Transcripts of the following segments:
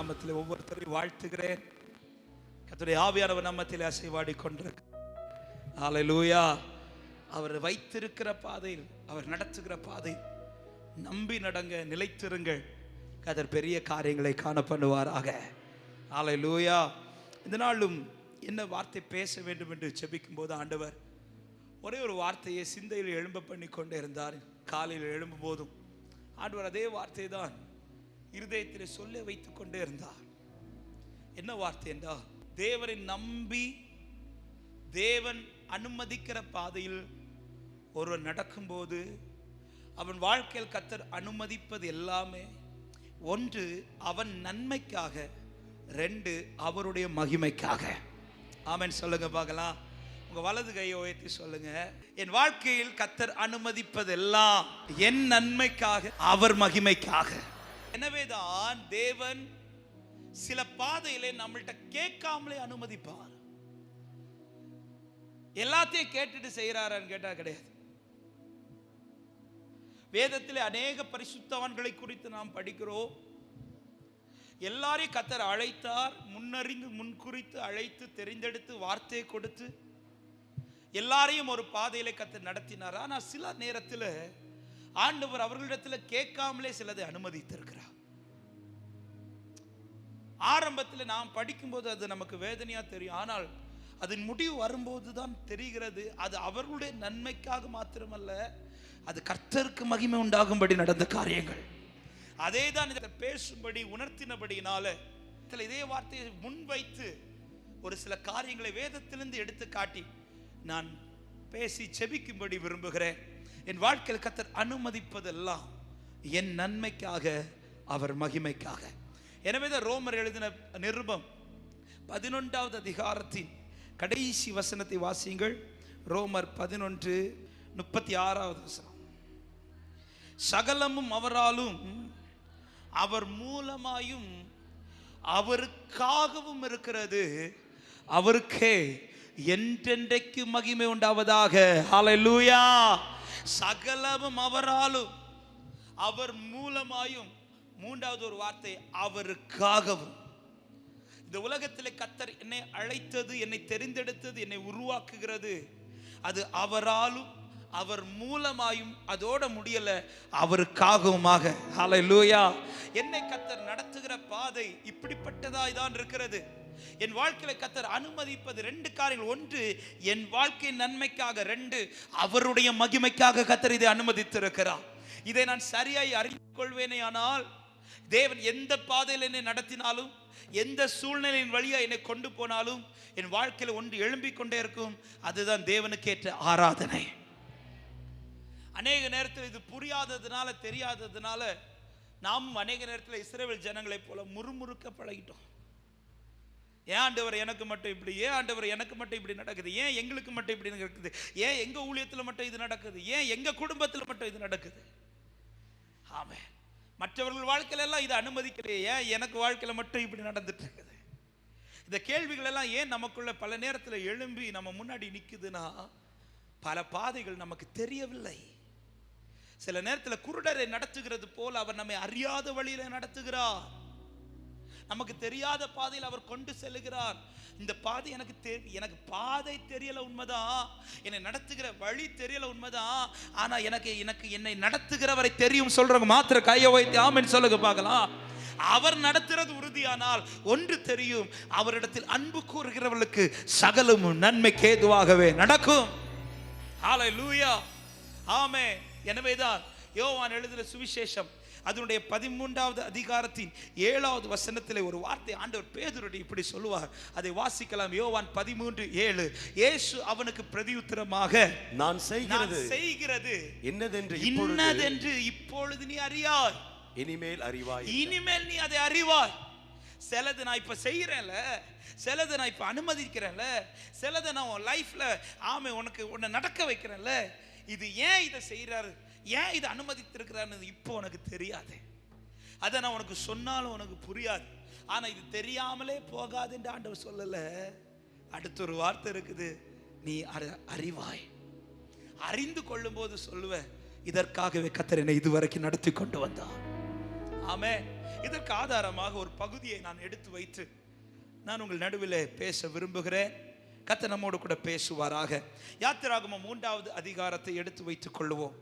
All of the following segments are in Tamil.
நாமத்தில் ஒவ்வொருத்தரையும் வாழ்த்துகிறேன். கர்த்தருடைய ஆவியானவர் நாமத்தில் அசைவாடி கொண்டிருக்கிறார். ஹல்லேலூயா. அவர் வைத்திருக்கிற பாதையில், அவர் நடத்துகிற பாதையில் நம்பி நடங்க, நிலைத்திருங்கள். கர்த்தர் பெரிய காரியங்களை காண பண்ணுவாராக. ஹல்லேலூயா. இந்த நாளும் என்ன வார்த்தை பேச வேண்டும் என்று செபிக்கும் போது ஆண்டவர் ஒரே ஒரு வார்த்தையை சிந்தையில் எழும்ப பண்ணி கொண்டே இருந்தார். காலையில் எழும்பும் போதும் ஆண்டவர் அதே வார்த்தை தான் இருதயத்தில் சொல்ல வைத்துக் கொண்டே இருந்தார். என்ன வார்த்தை என்றால், தேவனை நம்பி தேவன் அனுமதிக்கிற பாதையில் ஒருவர் நடக்கும்போது அவன் வாழ்க்கையில் கர்த்தர் அனுமதிப்பது எல்லாமே ஒன்று அவன் நன்மைக்காக, ரெண்டு அவருடைய மகிமைக்காக. ஆமென் சொல்லுங்க பார்க்கலாம். உங்க வலது கையை உயர்த்தி சொல்லுங்க, என் வாழ்க்கையில் கர்த்தர் அனுமதிப்பதெல்லாம் என் நன்மைக்காக, அவர் மகிமைக்காக. எனவேதான் தேவன் சில பாதையிலே நம்மள்ட்ட கேட்காமலே அனுமதிப்பார். எல்லாத்தையும் கேட்டுட்டு செய்யறாரான்னு கேட்டா கிடையாது. வேதத்திலே அநேக பரிசுத்தவான்களை குறித்து நாம் படிக்கிறோம். எல்லாரையும் கர்த்தர் அழைத்தார், முன்னறிந்து முன்குறித்து அழைத்து தெரிந்தெடுத்து வார்த்தையை கொடுத்து எல்லாரையும் ஒரு பாதையிலே கர்த்தர் நடத்தினார். ஆனால் சில நேரத்தில் ஆண்டவர் அவர்களிடத்தில் கேட்காமலே சிலதை அனுமதித்திருக்கிறார். ஆரம்பத்தில் நாம் படிக்கும்போது அது நமக்கு வேதனையா தெரியும். ஆனால் அதன் முடிவு வரும்போது தான் தெரிகிறது, அது அவர்களுடைய நன்மைக்காக மாத்திரமல்ல, அது கர்த்தருக்கு மகிமை உண்டாகும்படி நடந்த காரியங்கள். அதே தான் இதை பேசும்படி உணர்த்தினபடினால இதே வார்த்தையை முன்வைத்து ஒரு சில காரியங்களை வேதத்திலிருந்து எடுத்து காட்டி நான் பேசி செபிக்கும்படி விரும்புகிறேன். என் வாழ்க்கையில் கர்த்தர் அனுமதிப்பதெல்லாம் என் நன்மைக்காக, அவர் மகிமைக்காக. எனவே தான் ரோமர் எழுதின நிருபம் 11வது அதிகாரத்தின் கடைசி வசனத்தை வாசியுங்கள். ரோமர் 11:36 வசனம். சகலமும் அவராலும் அவர் மூலமாயும் அவருக்காகவும் இருக்கிறது, அவருக்கே என்றென்றைக்கு மகிமை உண்டாவதாக. ஹல்லேலூயா. சகலமும் அவராலும், அவர் மூலமாயும், மூன்றாவது ஒரு வார்த்தை அவருக்காகவும். இந்த உலகத்தில் கர்த்தர் என்னை அழைத்தது, என்னை தெரிந்தெடுத்தது, என்னை உருவாக்குகிறது, அது அவராலும் அவர் மூலமாயும், அதோட முடியல, அவருக்காகவுமாக. ஹல்லேலூயா. என்னை கர்த்தர் நடத்துகிற பாதை இப்படிப்பட்டதாய் தான் இருக்கிறது. என் வாழ்க்கையில கர்த்தர் அனுமதிப்பது ரெண்டு காரியங்கள். ஒன்று என் வாழ்க்கை நன்மைக்காக, ரெண்டு அவருடைய மகிமைக்காக கர்த்தர் இதை அனுமதித்திருக்கிறார். இதை நான் சரியாய் அறிந்து கொள்வேனே ஆனால் தேவன் எந்த பாதையில் என்னை நடத்தினாலும், எந்த சூழ்நிலையின் வழியா என்னை கொண்டு போனாலும் என் வாழ்க்கையில் ஒன்று எழும்பிக் கொண்டே இருக்கும், அதுதான் தேவனுக்கு ஏற்ற ஆராதனை. அநேக நேரத்தில் இது புரியாததுனால, தெரியாததுனால நாம் அநேக நேரத்தில் இஸ்ரவேல் ஜனங்களை போல முறுமுறுக்க பழகிட்டோம். ஏன் ஆண்டவர் எனக்கு மட்டும் இப்படி, ஏன் ஆண்டவர் எனக்கு மட்டும் இப்படி நடக்குது, ஏன் எங்களுக்கு மட்டும் இப்படி நடக்குது, ஏன் எங்க ஊழியத்தில் மட்டும் இது நடக்குது, ஏன் எங்க குடும்பத்தில் மட்டும் இது நடக்குது. ஆமே, மற்றவர்கள் வாழ்க்கையில எல்லாம் இதை அனுமதிக்கலையே, ஏன் எனக்கு வாழ்க்கையில மட்டும் இப்படி நடந்துட்டு இருக்குது. இந்த கேள்விகள் எல்லாம் ஏன் நமக்குள்ள பல நேரத்தில் எழும்பி நம்ம முன்னாடி நிக்குதுன்னா, பல பாதைகள் நமக்கு தெரியவில்லை. சில நேரத்தில் குருடரை நடத்துகிறது போல அவர் நம்மை அறியாத வழியில நடத்துகிறார். நமக்கு தெரியாத பாதையில் அவர் கொண்டு செல்லுகிறார். இந்த பாதை எனக்கு பாதை தெரியல, உண்மைதான். என்னை நடத்துகிற வழி தெரியல, உண்மைதான். ஆனா எனக்கு என்னை நடத்துகிறவரை தெரியும் சொல்றவங்க மாத்திர கையை வைத்து ஆமென் சொல்லுங்க பார்க்கலாம். அவர் நடத்துறது உறுதியானால் ஒன்று தெரியும், அவரிடத்தில் அன்பு கூறுகிறவர்களுக்கு சகலமும் நன்மைக்கு ஏதுவாகவே நடக்கும். ஹல்லேலூயா. ஆமென். எனவேதான் யோவான் எழுதின சுவிசேஷம் அதனுடைய 13வது அதிகாரத்தின் 7வது வசனத்திலே ஒரு வார்த்தை ஆண்டவர் பேதுருவை இப்படி சொல்லுவார். அதை வாசிக்கலாம். யோவான் 13:7. இயேசு அவனுக்கு பிரதியுத்தரமாக, நான் செய்கிறது இன்னதென்று இப்பொழுது நீ அறியாய், இனிமேல் அறிவாய். இனிமேல் நீ அதை அறிவாய். சிலது நான் இப்ப செய்யறேன்ல, சிலது நான் இப்ப அனுமதிக்கிறேன்ல, சிலது நான் உன் லைஃப்ல ஆமே உன்னை நடக்க வைக்கிறேன்ல, இது ஏன் இதை செய்யறாரு, ஏன் இதை அனுமதித்திருக்கிறான்னு இப்போ உனக்கு தெரியாது. அதை நான் உனக்கு சொன்னாலும் உனக்கு புரியாது. ஆனா இது தெரியாமலே போகாது என்று ஆண்டவர் சொல்லல. அடுத்த ஒரு வார்த்தை இருக்குது, நீ அறிவாய். அறிந்து கொள்ளும் போது சொல்லுவ, இதற்காகவே கர்த்தர் என்னை இதுவரைக்கும் நடத்தி கொண்டு வந்தார். ஆமென். இதற்கு ஆதாரமாக ஒரு பகுதியை நான் எடுத்து வைத்து நான் உங்கள் நடுவில் பேச விரும்புகிறேன். கர்த்தர் நம்மோடு கூட பேசுவாராக. யாத்திராகமம் 3வது அதிகாரத்தை எடுத்து வைத்துக் கொள்வோம்.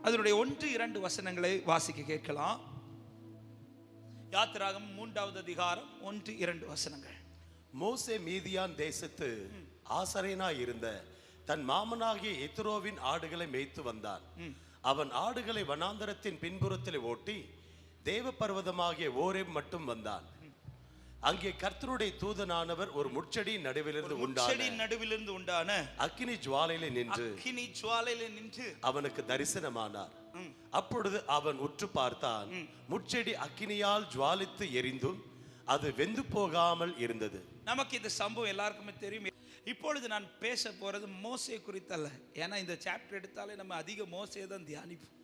அதனுடைய 1-2 வசனங்களை வாசிக்க கேட்கலாம். யாத்திராகமம் 3வது அதிகாரம் 1-2 வசனங்கள். மோசே மீதியான் தேசத்து ஆசரேனாய் இருந்த தன் மாமனாகிய எத்ரோவின் ஆடுகளை மேய்த்து வந்தான். அவன் ஆடுகளை வனாந்தரத்தின் பின்புறத்தில் ஓட்டி தேவ பர்வதமாகிய ஓரேப் மட்டும் வந்தான். அங்கே கர்த்தருடைய தூதனானவர் ஒரு முட்செடி நடுவிலிருந்து உண்டான அக்கினி ஜுவாலையிலே நின்று அவனுக்கு தரிசனமானார். அப்பொழுது அவன் உற்று பார்த்தான். முட்செடி அக்கினியால் ஜுவாலித்து எரிந்தும் அது வெந்து போகாமல் இருந்தது. நமக்கு இந்த சம்பவம் எல்லாருக்குமே தெரியும். இப்பொழுது நான் பேச போறது மோசே குறித்தல்ல. ஏன்னா இந்த சாப்டர் எடுத்தாலே நம்ம அதிக மோசே தான் தியானிப்போம்.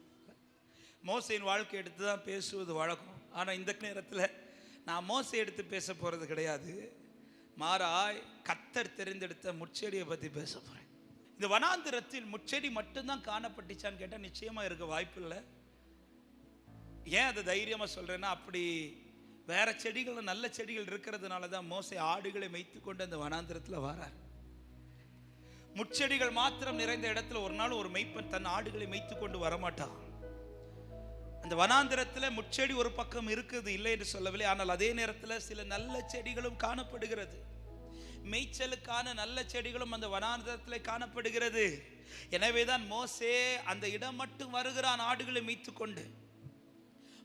மோசேயின் வாழ்க்கை எடுத்து தான் பேசுவது வழக்கம். ஆனால் இந்த நேரத்தில் நான் மோசே எடுத்து பேச போகிறது கிடையாது. மாறாய் கர்த்தர் தெரிந்தெடுத்த முட்செடியை பற்றி பேச போகிறேன். இந்த வனாந்திரத்தில் முட்செடி மட்டும்தான் காணப்பட்டுச்சான்னு கேட்டால் நிச்சயமாக இருக்க வாய்ப்பு இல்லை. ஏன் அதை தைரியமாக சொல்கிறேன்னா, அப்படி வேற செடிகள் நல்ல செடிகள் இருக்கிறதுனால தான் மோசே ஆடுகளை மேய்த்து கொண்டு அந்த வனாந்திரத்தில் வரார். முட்செடிகள் மாத்திரம் நிறைந்த இடத்துல ஒரு நாள் ஒரு மெய்ப்பன் தன் ஆடுகளை மேய்த்து கொண்டு வரமாட்டான். அந்த வனாந்திரத்தில் முட்செடி ஒரு பக்கம் இருக்குது, இல்லை என்று சொல்லவில்லை. ஆனால் அதே நேரத்தில் சில நல்ல செடிகளும் காணப்படுகிறது. மேய்ச்சலுக்கான நல்ல செடிகளும் அந்த வனாந்திரத்தில் காணப்படுகிறது. எனவேதான் மோசே அந்த இடம் மட்டும் வருகிறான் ஆடுகளை மேய்த்து கொண்டு.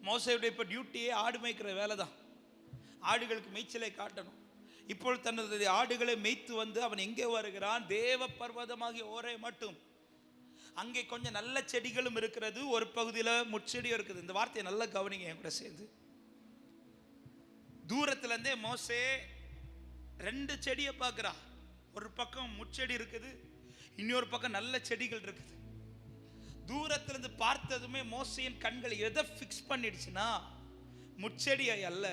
மோசேயுடைய இப்போ டியூட்டியே ஆடு மேய்க்கிற வேலை தான். ஆடுகளுக்கு மேய்ச்சலை காட்டணும். இப்பொழுது தன்னுடைய ஆடுகளை மேய்த்து வந்து அவன் எங்கே வருகிறான்? தேவ பர்வதமாகிய ஓரே மட்டும். அங்கே கொஞ்சம் நல்ல செடிகளும் இருக்கிறது, ஒரு பகுதியில் முட்செடியும் இருக்குது. இந்த வார்த்தையை நல்லா கவனிங்க என் கூட சேர்ந்து. தூரத்துல இருந்தே மோசே 2 செடியை பார்க்கிறா. ஒரு பக்கம் முட்செடி இருக்குது, இன்னொரு பக்கம் நல்ல செடிகள் இருக்குது. தூரத்திலிருந்து பார்த்ததுமே மோசேயின் கண்கள் எதை ஃபிக்ஸ் பண்ணிடுச்சுன்னா, முட்செடியை அல்ல,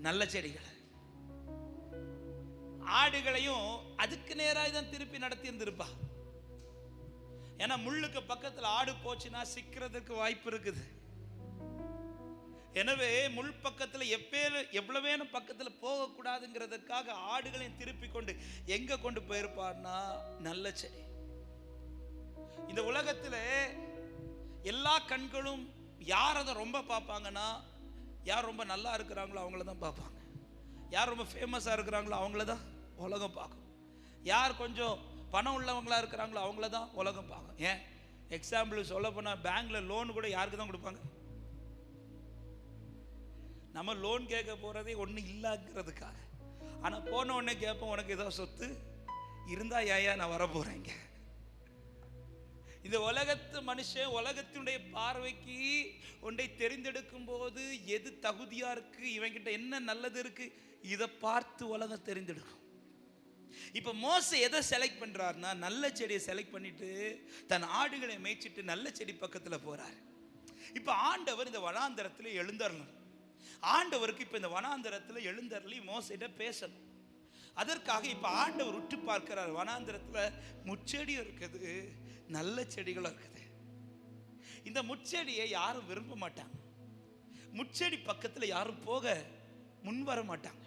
நல்ல செடிகள். ஆடுகளையும் அதுக்கு நேராக தான் திருப்பி நடத்தி இருந்திருப்பா. ஏன்னா முள்ளுக்கு பக்கத்தில் ஆடு போச்சுன்னா சிக்கிறதுக்கு வாய்ப்பு இருக்குது. எனவே முள் பக்கத்தில் எவ்வளவேனும் பக்கத்தில் போகக்கூடாதுங்கிறதுக்காக ஆடுகளையும் திருப்பி கொண்டு எங்க கொண்டு போயிருப்பார்னா நல்ல செடி. இந்த உலகத்தில் எல்லா கண்களும் யார் அதை ரொம்ப பார்ப்பாங்கன்னா, யார் ரொம்ப நல்லா இருக்கிறாங்களோ அவங்கள தான் பார்ப்பாங்க. யார் ரொம்ப ஃபேமஸாக இருக்கிறாங்களோ அவங்கள தான் உலகம் பார்க்கும். யார் கொஞ்சம் பணம் உள்ளவங்களா இருக்கிறாங்களோ அவங்கள தான் உலகம் பார்க்கும். ஏன் எக்ஸாம்பிள் சொல்ல போனால் பேங்க்ல லோன் கூட யாருக்கு தான் கொடுப்பாங்க? நம்ம லோன் கேட்க போறதே ஒன்றும் இல்லைங்கிறதுக்காக. ஆனால் போன உடனே கேட்போம், உனக்கு ஏதோ சொத்து இருந்தா ஏயா நான் வர போறேங்க. இந்த உலகத்து மனுஷன் உலகத்தினுடைய பார்வைக்கு ஒன்றை தெரிந்தெடுக்கும் போது எது தகுதியா இருக்கு, இவங்கிட்ட என்ன நல்லது இருக்கு, இதை பார்த்து உலகம் தெரிந்தெடுக்கும். இப்ப மோசே எதை செலக்ட் பண்றாருன்னா, நல்ல செடியை செலக்ட் பண்ணிட்டு தன் ஆடுகளை மேய்ச்சிட்டு நல்ல செடி பக்கத்துல போறாரு. இப்ப ஆண்டவர் இந்த வனாந்தரத்துல எழுந்தரணும். ஆண்டவருக்கு இப்ப இந்த வனாந்தரத்துல எழுந்தருளி மோசேட்ட பேசணும். அதற்காக இப்ப ஆண்டவர் உற்று பார்க்கிறார். வனாந்தரத்துல முட்செடி இருக்குது, நல்ல செடிகளும் இருக்குது. இந்த முட்செடியை யாரும் விரும்ப மாட்டாங்க. முட்செடி பக்கத்துல யாரும் போக முன் வர மாட்டாங்க.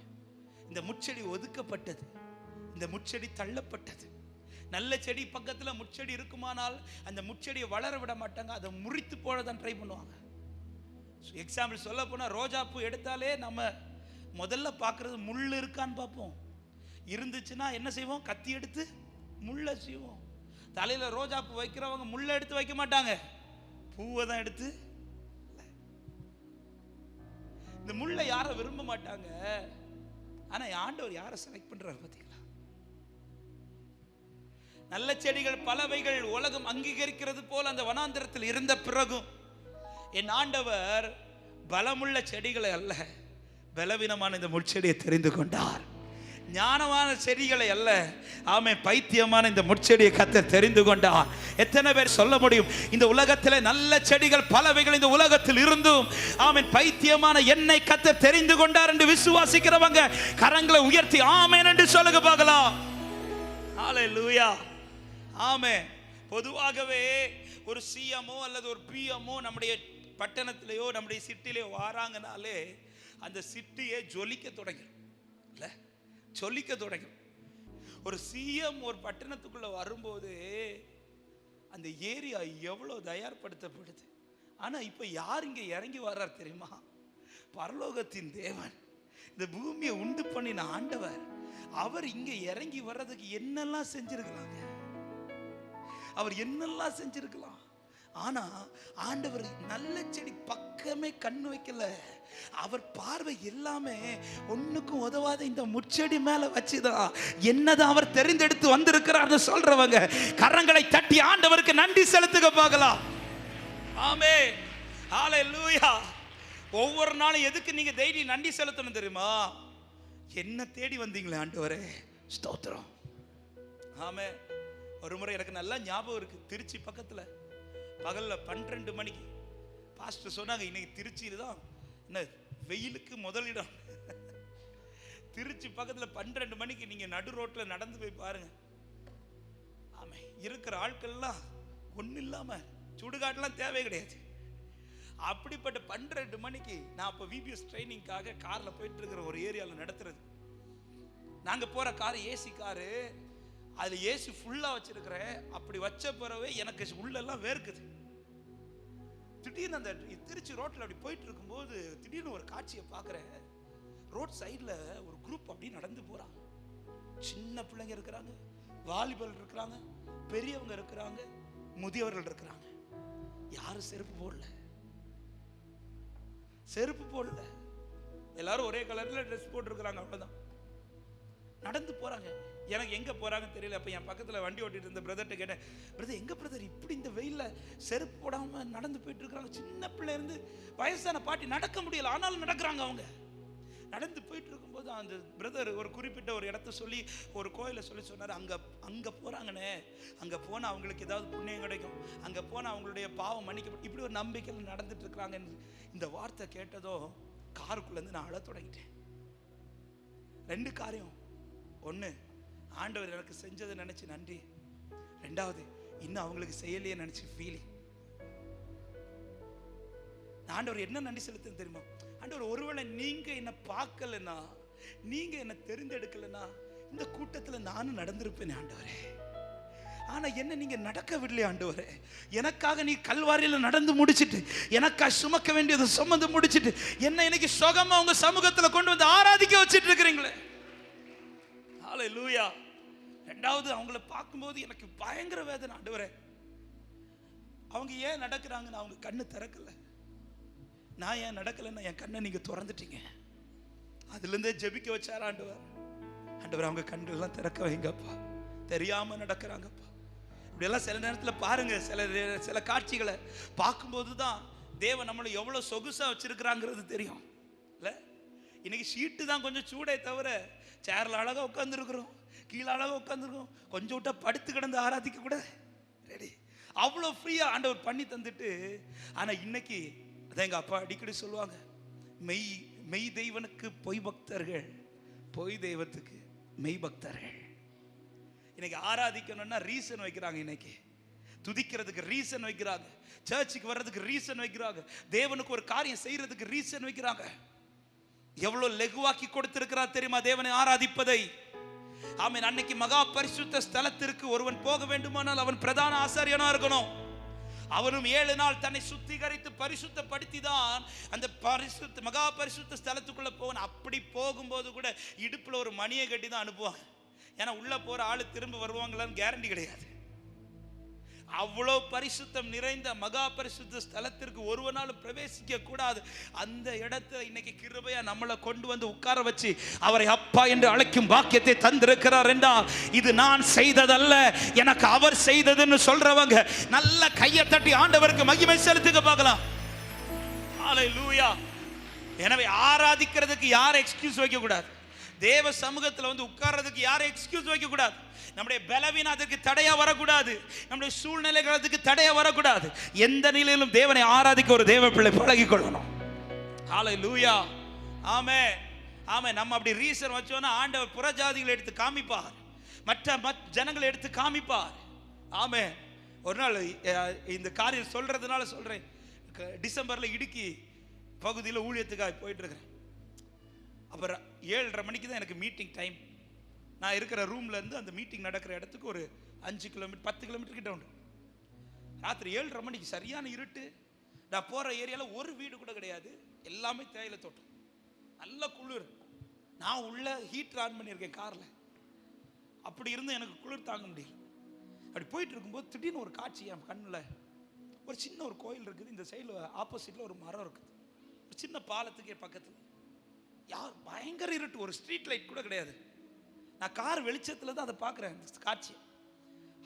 இந்த முட்செடி ஒதுக்கப்பட்டது, இந்த முட்செடி தள்ளப்பட்டது. நல்ல செடி பக்கத்துல முட்செடி இருக்குமானால் அந்த முட்செடியை வளர விட மாட்டாங்க, அதை முறித்து போட தான் ட்ரை பண்ணுவாங்க. எக்ஸாம்பிள் சொல்ல போனா, ரோஜா பூ எடுத்தாலே நம்ம முதல்ல பார்க்கறது முள் இருக்கான்னு பார்ப்போம். இருந்துச்சுன்னா என்ன செய்வோம்? கத்தி எடுத்து முள்ள செய்வோம். தலையில ரோஜா பூ வைக்கிறவங்க முள்ள எடுத்து வைக்க மாட்டாங்க, பூவை தான் எடுத்து. இந்த முள்ள யாரும் விரும்ப மாட்டாங்க. ஆனா ஆண்டவர் யாரை செலக்ட் பண்றாரு பார்த்தீங்களா? நல்ல செடிகள் பலவைகள் உலகம் அங்கீகரிக்கிறது போல அந்த வனாந்திரத்தில் இருந்த பிறகும் என் ஆண்டவர் பலமுள்ள செடிகளை அல்ல, பலவீனமான இந்த முட்செடியை தெரிந்து கொண்டார். ஞானமான செடிகளை அல்ல, ஆமென், பைத்தியமான இந்த முட்செடியை கர்த்தர் தெரிந்து கொண்டார். எத்தனை பேர் சொல்ல முடியும், இந்த உலகத்தில் நல்ல செடிகள் பலவைகள் இந்த உலகத்தில் இருந்தும் ஆமென் பைத்தியமான என்னை கர்த்தர் தெரிந்து கொண்டார் என்று விசுவாசிக்கிறவங்க கரங்களை உயர்த்தி ஆமென் என்று சொல்லுங்க பார்க்கலாம். ஹல்லேலூயா, ஆமென். பொதுவாகவே ஒரு சிஎம்ஓ அல்லது ஒரு பிஎம்ஓ நம்முடைய பட்டணத்திலேயோ நம்முடைய சிட்டிலேயோ வாராங்கனாலே அந்த சிட்டியே ஜொலிக்க தொடங்கும், இல்லை ஜொலிக்க தொடங்கும். ஒரு சிஎம் ஒரு பட்டணத்துக்குள்ள வரும்போது அந்த ஏரியா எவ்வளோ தயார்படுத்தப்படுது. ஆனா இப்ப யார் இங்க இறங்கி வர்றார் தெரியுமா? பரலோகத்தின் தேவன், இந்த பூமியை உண்டு பண்ணின ஆண்டவர். அவர் இங்க இறங்கி வர்றதுக்கு என்னெல்லாம் செஞ்சிருக்கலாங்க, அவர் என்னெல்லாம் செஞ்சிருக்கலாம். ஆனா ஆண்டவர் நல்ல செடி பக்கமே கண்ணு வைக்கல. அவர் பார்வை எல்லாமே ஒண்ணுக்கும் உதவாத இந்த முச்செடி மேல வச்சுதான். என்னதான் அவர் தெரிந்தெடுத்து வந்திருக்கிறார் சொல்றவங்க கரங்களை தட்டி ஆண்டவருக்கு நன்றி செலுத்துக பார்க்கலாம். ஆமென், ஹல்லேலூயா. ஒவ்வொரு நாளும் எதுக்கு நீங்க டெய்லி நன்றி செலுத்தணும் தெரியுமா? என்ன தேடி வந்தீங்களே ஆண்டவரே, ஸ்தோத்திரம். ஆமென். ஒரு முறை எனக்கு நல்லா ஞாபகம் இருக்கு. திருச்சி பக்கத்துல பகல்ல 12 மணிக்கு பாஸ்டர் சொன்னாங்க, இன்னைக்கு திருச்சியில தான் என்ன வெயிலுக்கு முதலிடம். திருச்சி பக்கத்துல 12 மணிக்கு நீங்க நடு ரோட்ல நடந்து போய் பாருங்க. ஆமே, இருக்கிற ஆட்கள்லாம் ஒன்றும் இல்லாம சுடுகாட்டெல்லாம் தேவை கிடையாது. அப்படிப்பட்ட 12 மணிக்கு நான் இப்போ விபிஎஸ் ட்ரைனிங்காக கார்ல போயிட்டு இருக்கிற ஒரு ஏரியாவில் நடத்துறது. நாங்க போற கார் ஏசி காரு, அதுல ஏசி ஃபுல்லா வச்சிருக்கிறேன். அப்படி வச்ச பிறவே எனக்கு உள்ளெல்லாம் வேர்க்குது. திடீர்னு அந்த திருச்சி ரோட்ல அப்படி போயிட்டு இருக்கும்போது திடீர்னு ஒரு காட்சியை பார்க்குறேன். ரோட் சைடில் ஒரு குரூப் அப்படி நடந்து போறாங்க. சின்ன பிள்ளைங்க இருக்கிறாங்க, வாலிபர்கள் இருக்கிறாங்க, பெரியவங்க இருக்கிறாங்க, முதியவர்கள் இருக்கிறாங்க. யாரும் செருப்பு போடல, செருப்பு போடல. எல்லாரும் ஒரே கலர்ல ட்ரெஸ் போட்டுருக்கிறாங்க, அவ்வளவுதான். நடந்து போறாங்க. எனக்கு எங்க போறாங்கன்னு தெரியல. அப்ப என் பக்கத்துல வண்டி ஓட்டிட்டு இருந்த பிரதர்ட்ட கேட்டேன், பிரதர் எங்க பிரதர் இப்படி இந்த வெயில்ல செருப்பு போடாம நடந்து போயிட்டு இருக்காங்க? சின்ன பிள்ளை இருந்து வயசான பாட்டி நடக்க முடியல, ஆனாலும் நடக்கிறாங்க. அவங்க நடந்து போயிட்டு இருக்கும்போது அந்த பிரதர் ஒரு குறிப்பிட்ட ஒரு இடத்த சொல்லி ஒரு கோயிலை சொன்னார். அங்க போறாங்கண்ணே, அங்க போனா அவங்களுக்கு ஏதாவது புண்ணியம் கிடைக்கும், அங்க போனா அவங்களுடைய பாவம் மன்னிக்கப்படும், இப்படி ஒரு நம்பிக்கையில் நடந்துட்டு இருக்கிறாங்க. இந்த வார்த்தை கேட்டதோ காருக்குள்ள இருந்து நான் அழ தொடங்கிட்டேன். 2 காரியம். ஒன்று, ஆண்டவர் எனக்கு செஞ்சதை நினைச்சு நன்றி. 2வது, இன்னும் அவங்களுக்கு செய்யலையே நினைச்சு ஃபீலிங். ஆண்டவர் என்ன நன்றி செலுத்துன்னு தெரியுமா? ஆண்டவர், ஒருவேளை நீங்க என்ன பார்க்கலன்னா, நீங்க என்ன தெரிந்தெடுக்கலன்னா இந்த கூட்டத்தில் நானும் நடந்திருப்பேன் ஆண்டவரே. ஆனா என்ன நீங்க நடக்க விடலையே ஆண்டவரே. எனக்காக நீ கல்வாரியில் நடந்து முடிச்சிட்டு, எனக்காக சுமக்க வேண்டியதை சுமந்து முடிச்சிட்டு, என்ன இன்னைக்கு சுகமா உங்க சமூகத்தில் கொண்டு வந்து ஆராதிக்க வச்சிட்டு இருக்கிறீங்களே. ஹல்லேலூயா. 2வது, அவங்கள பார்க்கும்போது எனக்கு பயங்கர வேதனை. ஆண்டவரே, அவங்க ஏன் நடக்கிறாங்கன்னு அவங்க கண்ணு திறக்கல. நான் ஏன் நடக்கலைன்னா என் கண்ணை நீங்க திறந்துட்டீங்க. அதுல இருந்தே ஜெபிக்க வச்சார் ஆண்டவர். ஆண்டவர், அவங்க கண்கள்லாம் திறக்க வைங்கப்பா. தெரியாம நடக்கிறாங்கப்பா. இப்படியெல்லாம் சில நேரத்தில் பாருங்க, சில காட்சிகளை பார்க்கும்போது தான் தேவன் நம்மளை எவ்வளவு சொகுசா வச்சிருக்கிறாங்கிறது தெரியும். இல்ல, இன்னைக்கு ஷீட்டு தான் கொஞ்சம் சூடே தவிர சேர்ல அழகா உட்காந்துருக்குறோம், கீழே அழகா உட்காந்துருக்கோம். கொஞ்சம் விட்டா படுத்து கிடந்து ஆராதிக்க கூட ரெடி. அவ்வளோ ஃப்ரீயா ஆண்டவர் பண்ணி தந்துட்டு. ஆனா இன்னைக்கு அதான் எங்க அப்பா அடிக்கடி சொல்லுவாங்க, மெய் தெய்வனுக்கு பொய் பக்தர்கள், பொய் தெய்வத்துக்கு மெய் பக்தர்கள். இன்னைக்கு ஆராதிக்கணும்னா ரீசன் வைக்கிறாங்க, இன்னைக்கு துதிக்கிறதுக்கு ரீசன் வைக்கிறாங்க, சர்ச்சுக்கு வர்றதுக்கு ரீசன் வைக்கிறாங்க, தேவனுக்கு ஒரு காரியம் செய்யறதுக்கு ரீசன் வைக்கிறாங்க. எவ்வளவு லெகுவாக்கி கொடுத்திருக்கிறார் தெரியுமா தேவனை ஆராதிப்பதை. ஆமென். அன்னைக்கு மகா பரிசுத்த ஸ்தலத்திற்கு ஒருவன் போக வேண்டுமானால் அவன் பிரதான ஆசாரியனா இருக்கணும். அவனும் 7 நாள் தன்னை சுத்திகரித்து பரிசுத்தப்படுத்தி தான் அந்த மகா பரிசுத்த ஸ்தலத்துக்குள்ள போவான். அப்படி போகும்போது கூட இடுப்புல ஒரு மணியை கட்டி தான் அனுப்புவாங்க. ஏன்னா உள்ள போற ஆளு திரும்ப வருவாங்களான்னு கேரண்டி கிடையாது. அவ்வளவு பரிசுத்தம் நிறைந்த மகா பரிசுத்த ஸ்தலத்திற்கு ஒருவனாலும் பிரவேசிக்க கூடாது. அந்த இடத்துல இன்னைக்கு கிருபையா நம்மளை கொண்டு வந்து உட்கார வச்சு அவரை அப்பா என்று அழைக்கும் பாக்கியத்தை தந்திருக்கிறார் என்றால் இது நான் செய்ததல்ல, எனக்கு அவர் செய்ததுன்னு சொல்றவங்க நல்ல கையை தட்டி ஆண்டவருக்கு மகிமை செலுத்துங்க பார்க்கலாம். ஹல்லேலூயா. எனவே ஆராதிக்கிறதுக்கு யாரை எக்ஸ்கியூஸ் வைக்க கூடாது. தேவ சமூகத்தில் வந்து உட்கார்றதுக்கு யாரை எக்ஸ்கியூஸ் வைக்க கூடாது. நம்முடைய பலவீனம் அதுக்கு தடையா வரக்கூடாது. நம்முடைய சூழ்நிலைகள் அதுக்கு தடையா வரக்கூடாது. எந்த நிலையிலும் தேவனை ஆராதிக்க ஒரு தேவ பிள்ளை பழகிக் கொள்ளணும். ஹல்லேலூயா. ஆமென். ஆமென். நம்ம அப்படி ரீசன் வச்சோன்னா ஆண்டவர் புறஜாதிகளை எடுத்து காமிப்பார், மற்ற ஜனங்களை எடுத்து காமிப்பார். ஆமென். ஒரு நாள் இந்த காரியம் சொல்றதுனால சொல்றேன். டிசம்பரில் இடுக்கி பகுதியில் ஊழியத்துக்காக போயிட்டு இருக்கிறேன். அப்புறம் 7:30 மணிக்கு தான் எனக்கு மீட்டிங் டைம். நான் இருக்கிற ரூம்லேருந்து அந்த மீட்டிங் நடக்கிற இடத்துக்கு ஒரு 5 கிலோமீட்டர் 10 கிலோமீட்டர் கிட்ட உண்டு. ராத்திரி 7:30 மணிக்கு சரியான இருட்டு. நான் போகிற ஏரியாவில் ஒரு வீடு கூட கிடையாது, எல்லாமே தேயிலை தோட்டம், நல்ல குளிர். நான் உள்ள ஹீட்டர் ஆன் பண்ணியிருக்கேன் காரில். அப்படி இருந்து எனக்கு குளிர் தாங்க முடியல. அப்படி போயிட்டு இருக்கும்போது திடீர்னு ஒரு காட்சி என் கண்ணில். ஒரு சின்ன ஒரு கோயில் இருக்குது, இந்த சைடில் ஆப்போசிட்டில் ஒரு மரம் இருக்குது, ஒரு சின்ன பாலத்துக்கே பக்கத்தில். பயங்கர இருட்டு, ஒரு ஸ்ட்ரீட் லைட் கூட கிடையாது. நான் கார் வெளிச்சத்தில் தான் அதை பார்க்குறேன் காட்சி.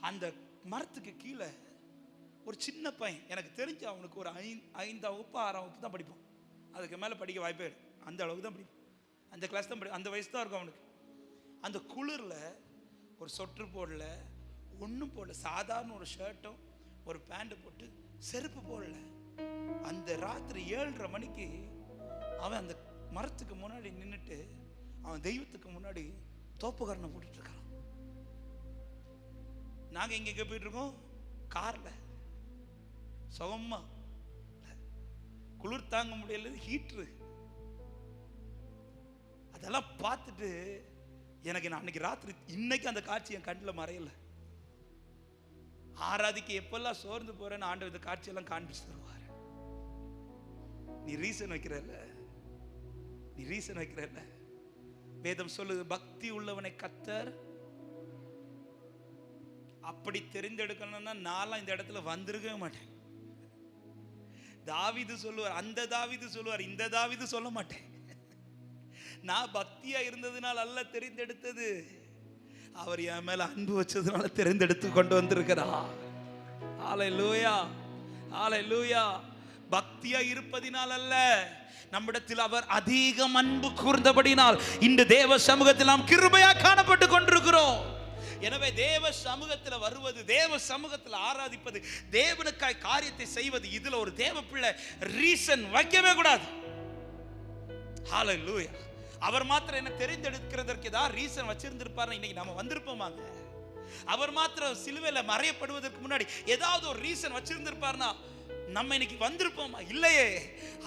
அந்த மரத்துக்கு கீழே ஒரு சின்ன பையன், எனக்கு தெரிஞ்சு அவனுக்கு ஒரு 5ஆம் வகுப்பு 6ஆம் வகுப்பு தான் படிப்பான், அதுக்கு மேலே படிக்க வாய்ப்பே இல்லை. அந்த அளவுக்கு தான் படிப்பான், அந்த கிளாஸ் தான் அந்த வயசு தான் இருக்கும் அவனுக்கு. அந்த குளிரில் ஒரு சொட்ரு போடல, ஒன்றும் போடல, சாதாரண ஒரு ஷர்ட்டும் ஒரு பேண்ட்டு போட்டு செருப்பு போடல. அந்த ராத்திரி 7:30 மணிக்கு அவன் அந்த மரத்துக்கு முன்னாடி நின்றுட்டு அவன் தெய்வத்துக்கு முன்னாடி தோப்புக்காரனை போட்டுட்டு இருக்கான். நாங்கள் இங்கே போயிட்டு இருக்கோம் காரில், சுகமா, குளிர் தாங்க முடியல, ஹீட்ரு. அதெல்லாம் பார்த்துட்டு எனக்கு நான் அன்னைக்கு ராத்திரி, இன்னைக்கு அந்த காட்சி என் கண்ணில் மறையல. ஆராதிக்கு எப்பெல்லாம் சோர்ந்து போறேன்னு ஆண்டவர் இந்த காட்சியெல்லாம் காண்பிச்சு தருவார். நீ ரீசன் வைக்கிறல்ல, நீ ரீசன் வைக்கிறல்ல. வேதம் சொல்லுது, பக்தி உள்ளவனை கர்த்தர் அப்படி தெரிந்தெடுக்கணும்னா நான்லாம் இந்த இடத்துல வந்திருக்கவே மாட்டேன். தாவீது சொல்லுவார், அந்த தாவீது சொல்லுவார், இந்த தாவீது சொல்ல மாட்டேன். நான் பக்தியா இருந்ததுனால அல்ல தெரிந்தெடுத்தது, அவர் என் மேல அன்பு வச்சதுனால தெரிந்தெடுத்து கொண்டு வந்திருக்கிறார். ஹல்லேலூயா, ஹல்லேலூயா. பக்தியா இருப்பதினால் அல்ல, நம்மிடத்தில் அவர் அதிகம் அன்பு கூர்ந்தபடினால் இந்த தேவ சமூகத்தில் நாம் கிருபையா காணப்பட்டு கொண்டிருக்கிறோம். எனவே தேவ சமூகத்தில் வருவது, தேவ சமூகத்தில் ஆராதிப்பது, தேவனுக்காய் காரியத்தை செய்வது, இதுல ஒரு தேவ பிள்ளை ரீசன் வைக்கவே கூடாது. ஹல்லேலூயா. அவர் மாத்திரம் என்ன தெரிந்தெடுக்கிறதற்கு ஏதாவது ரீசன் வச்சிருந்திருப்பார், இன்னைக்கு நம்ம வந்திருப்போமாங்க? அவர் மாத்திரம் சிலுவையில் மறையப்படுவதற்கு முன்னாடி ஏதாவது ஒரு ரீசன் வச்சிருந்திருப்பார்னா நம்ம இன்னைக்கு வந்திருப்போமா? இல்லையே.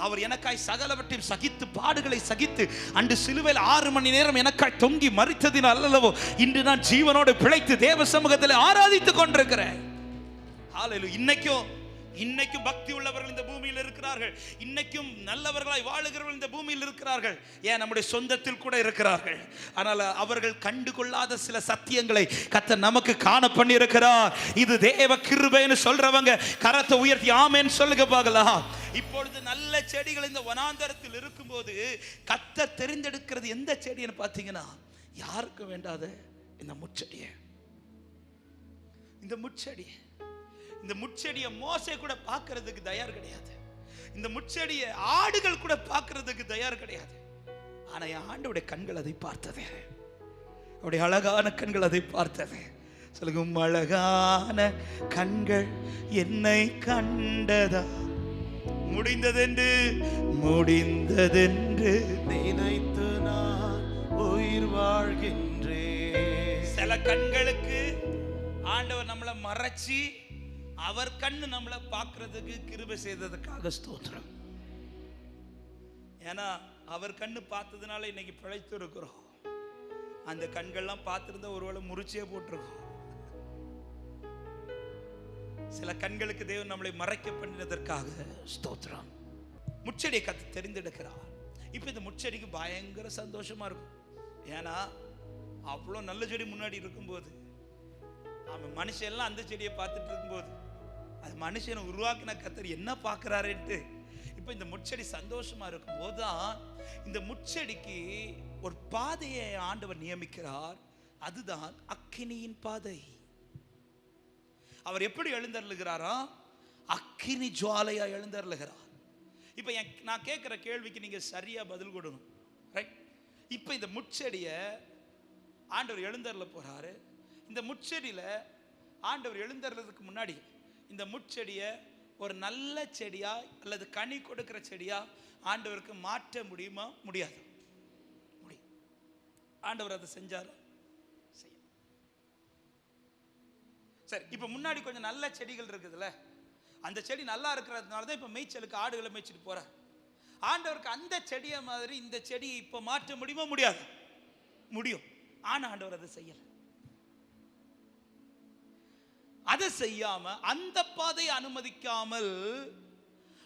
அவர் எனக்காய் சகலவற்றையும் சகித்து, பாடுகளை சகித்து, அன்று சிலுவையில் 6 மணி நேரம் எனக்காய் தொங்கி மரித்ததினால் அல்லவோ இன்று நான் ஜீவனோடு பிழைத்து தேவ சமூகத்தில் ஆராதித்துக் கொண்டிருக்கிறேன். ஹல்லேலூயா. இன்னைக்கும் பக்தி உள்ளவர்கள் இந்த பூமியில் இருக்கிறார்கள். இன்னைக்கும் நல்லவர்களாய் வாழுகிறவர்கள் இந்த பூமியில் இருக்கிறார்கள். ஏன், நம்முடைய சொந்தத்தில் கூட இருக்கிறார்கள். ஆனால் அவர்கள் கண்டுகொள்ளாத சில சத்தியங்களை கர்த்தர் நமக்கு காண பண்ணி இருக்கிறார். இது தேவ கிருபைன்னு சொல்றவங்க கரத்தை உயர்த்தி ஆமென் சொல்லுங்க பார்க்கலாம். இப்பொழுது நல்ல செடிகள் இந்த வனாந்தரத்தில் இருக்கும்போது கர்த்தர் தெரிந்தெடுக்கிறது எந்த செடின்னு பார்த்தீங்கன்னா, யாருக்கு வேண்டாத இந்த முட்செடியை. இந்த முட்செடி, இந்த முட்செடியை மோசே கூட பார்க்கிறதுக்கு தயார் கிடையாது. இந்த முட்செடியை ஆடுகள் கூட பார்க்கிறதுக்கு தயார் கிடையாது. ஆனா என் ஆண்டவருடைய கண்கள் அதை பார்த்தது, அவருடைய அழகான கண்கள் அதை பார்த்தது. சொல்லுங்க, அழகான கண்கள் என்னை கண்டதா, முடிந்ததென்று நினைத்து நான் உயிர் வாழ்கின்றேன். சில கண்களுக்கு ஆண்டவர் நம்மளை மறைச்சி அவர் கண்ணு நம்மளை பார்க்கறதுக்கு கிருபை செய்ததுக்காக ஸ்தோத்திரம். ஏன்னா அவர் கண்ணு பார்த்ததுனால இன்னைக்கு பிழைத்து இருக்கிறோம். அந்த கண்கள்லாம் பார்த்திருந்தா ஒருவேளை முறிச்சே போட்டிருக்கோம். சில கண்களுக்கு தேவன் நம்மளை மறைக்க பண்ணினதற்காக ஸ்தோத்திரம். முச்செடியை கத்து தெரிந்தெடுக்கிறார். இப்ப இந்த முச்செடிக்கு பயங்கர சந்தோஷமா இருக்கும். ஏன்னா அவ்வளோ நல்ல செடி முன்னாடி இருக்கும்போது, அவன் மனுஷன் எல்லாம் அந்த செடியை பார்த்துட்டு இருக்கும்போது, அது மனுஷனை உருவாக்கின கர்த்தர் என்ன பார்க்கிறாருன்ட்டு இப்போ இந்த முட்செடி சந்தோஷமா இருக்கும் போதுதான் இந்த முட்செடிக்கு ஒரு பாதையை ஆண்டவர் நியமிக்கிறார். அதுதான் அக்கினியின் பாதை. அவர் எப்படி எழுந்தருளுகிறாரா? அக்கினி ஜுவாலையா எழுந்தருளுகிறார். இப்போ நான் கேட்குற கேள்விக்கு நீங்க சரியா பதில் கொடுக்கணும். ரைட்? இப்போ இந்த முட்செடியை ஆண்டவர் எழுந்தருள போறாரு. இந்த முட்செடியில ஆண்டவர் எழுந்தருளதுக்கு முன்னாடி இந்த முட்செடியை ஒரு நல்ல செடியா அல்லது கனி கொடுக்கிற செடியா ஆண்டவருக்கு மாற்ற முடியுமா? முடியாது. முடியும். ஆண்டவர் அதை செஞ்சாரு. சரி, இப்போ முன்னாடி கொஞ்சம் நல்ல செடிகள் இருக்குதுல்ல, அந்த செடி நல்லா இருக்கிறதுனால தான் இப்போ மேய்ச்சலுக்கு ஆடுகளை மேய்ச்சிட்டு போறார். ஆண்டவருக்கு அந்த செடியை மாதிரி இந்த செடியை இப்போ மாற்ற முடியுமா? முடியாது. முடியும். ஆனா ஆண்டவர் அதை செய்யல. அதை செய்யாம அந்த பாதையை அனுமதிக்காமல்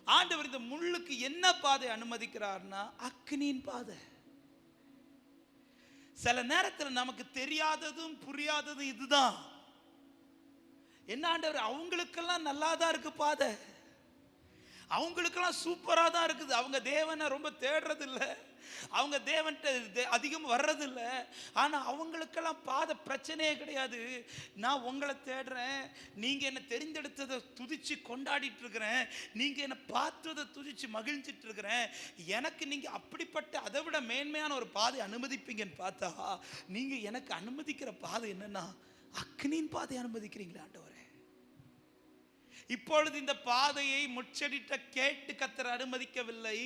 ஆண்டவர் இந்த முள்ளுக்கு என்ன பாதை அனுமதிக்கிறார்னா அக்னியின் பாதை. சில நேரத்தில் நமக்கு தெரியாததும் புரியாததும் இதுதான். என்ன ஆண்டவர், அவங்களுக்கெல்லாம் நல்லா தான் இருக்கு பாதை, அவங்களுக்கெல்லாம் சூப்பரா தான் இருக்குது, அவங்க தேவனை ரொம்ப தேடுறது இல்லை, அவங்க தேவன்கிட்ட அதிகம் வர்றது இல்லை, ஆனா அவங்களுக்கெல்லாம் பாதை பிரச்சனையே கிடையாது. நான் உங்களை தேடுறேன், நீங்க என்ன தெரிந்தெடுத்ததை துதிச்சு கொண்டாடிட்டு இருக்கிறேன், நீங்க என்ன பார்த்ததை துதிச்சு மகிழ்ச்சிட்டு இருக்கிறேன், எனக்கு நீங்க அப்படிப்பட்ட அதை விட மேன்மையான ஒரு பாதை அனுமதிப்பீங்கன்னு பார்த்தா நீங்க எனக்கு அனுமதிக்கிற பாதை என்னன்னா அக்னியின் பாதை அனுமதிக்கிறீங்களா ஆண்டவரே? இப்பொழுது இந்த பாதையை முச்சடிட்ட கேட்டு கர்த்தர் அனுமதிக்கவில்லை,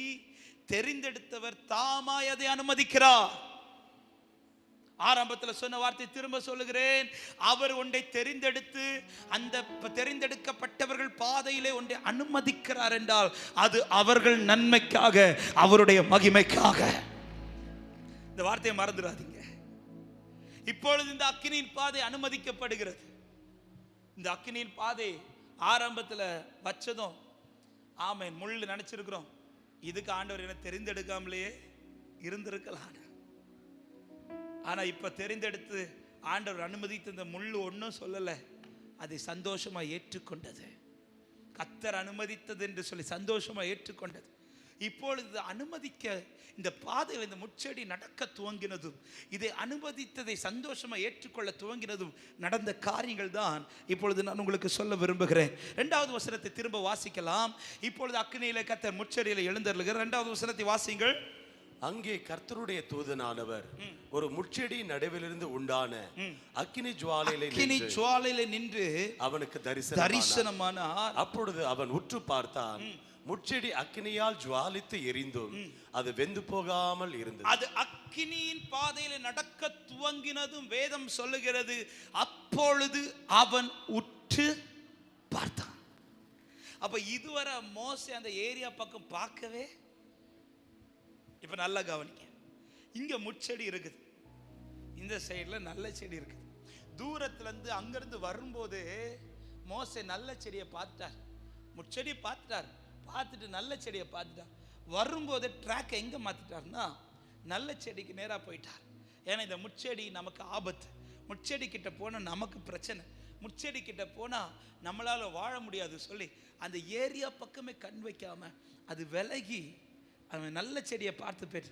தெரிந்தெடுத்தவர் தாமாய் அதை அனுமதிக்கிறார். ஆரம்பத்தில் சொன்ன வார்த்தை திரும்ப சொல்லுகிறேன், அவர் ஒன்றை தெரிந்தெடுத்து அந்த தெரிந்தெடுக்கப்பட்டவர்கள் பாதையிலே ஒன்றை அனுமதிக்கிறார் என்றால் அது அவர்கள் நன்மைக்காக, அவருடைய மகிமைக்காக. இந்த வார்த்தையை மறந்துடாதீங்க. இப்பொழுது இந்த அக்கினியின் பாதை அனுமதிக்கப்படுகிறது. இந்த அக்கினியின் பாதை ஆரம்பத்தில் வச்சதும் ஆமென் முள் நினைச்சிருக்கிறோம், இதுக்கு ஆண்டவர் என்ன தெரிந்தெடுக்காமலேயே இருந்திருக்கலாம். ஆனா இப்ப தெரிந்தெடுத்து ஆண்டவர் அனுமதித்த இந்த முள் ஒன்றும் சொல்லலை, அதை சந்தோஷமா ஏற்றுக்கொண்டது. கர்த்தர் அனுமதித்தது என்று சொல்லி சந்தோஷமா ஏற்றுக்கொண்டது. இப்பொழுது அனுமதிக்க இந்த பாதையில் இந்த முச்செடி நடக்க துவங்கினதும், இதை அனுமதித்ததை சந்தோஷமா ஏற்றுக்கொள்ள துவங்கினதும் நடந்த காரியங்கள் தான் இப்பொழுது நான் உங்களுக்கு சொல்ல விரும்புகிறேன். 2வது வசனத்தை திரும்ப வாசிக்கலாம். இப்பொழுது அக்கினியிலே கர்த்தர் முச்செடியில எழுந்தருளுகிறார். 2வது வசனத்தை வாசிங்கள். அங்கே கர்த்தருடைய தூதனானவர் ஒரு முட்செடி நடுவிலிருந்து உண்டான அக்கினி ஜுவாலையிலே நின்று அவனுக்கு தரிசனமானார். அப்பொழுது அவன் உற்று பார்த்தான், முட்செடி அக்கினியால் ஜுவாலித்து எரிந்தும் அது வெந்து போகாமல் இருந்தது. அது அக்கினியின் பாதையில நடக்க துவங்கினதும் வேதம் சொல்லுகிறது, அப்பொழுது அவன் உற்று பார்த்தான். அப்ப இதுவரை மோசே அந்த ஏரியா பக்கம் பார்க்கவே. இப்ப நல்லா கவனிக்க, இங்க முட்செடி இருக்குது, இந்த சைடுல நல்ல செடி இருக்குது. தூரத்துல இருந்து அங்கிருந்து வரும்போது மோசே நல்ல செடியை பார்த்துட்டார், முட்செடியை பார்த்துட்டார், பார்த்துட்டு நல்ல செடியை பார்த்துட்டார். வரும்போது ட்ராக்கை எங்கே மாற்றிட்டார்னா நல்ல செடிக்கு நேராக போயிட்டார். ஏன்னா இந்த முட்செடி நமக்கு ஆபத்து, முட்செடி கிட்ட போனால் நமக்கு பிரச்சனை, முட்செடி கிட்ட போனால் நம்மளால் வாழ முடியாது சொல்லி அந்த ஏரியா பக்கமே கண் வைக்காம அது விலகி அவன் நல்ல செடியை பார்த்து போயிட்டு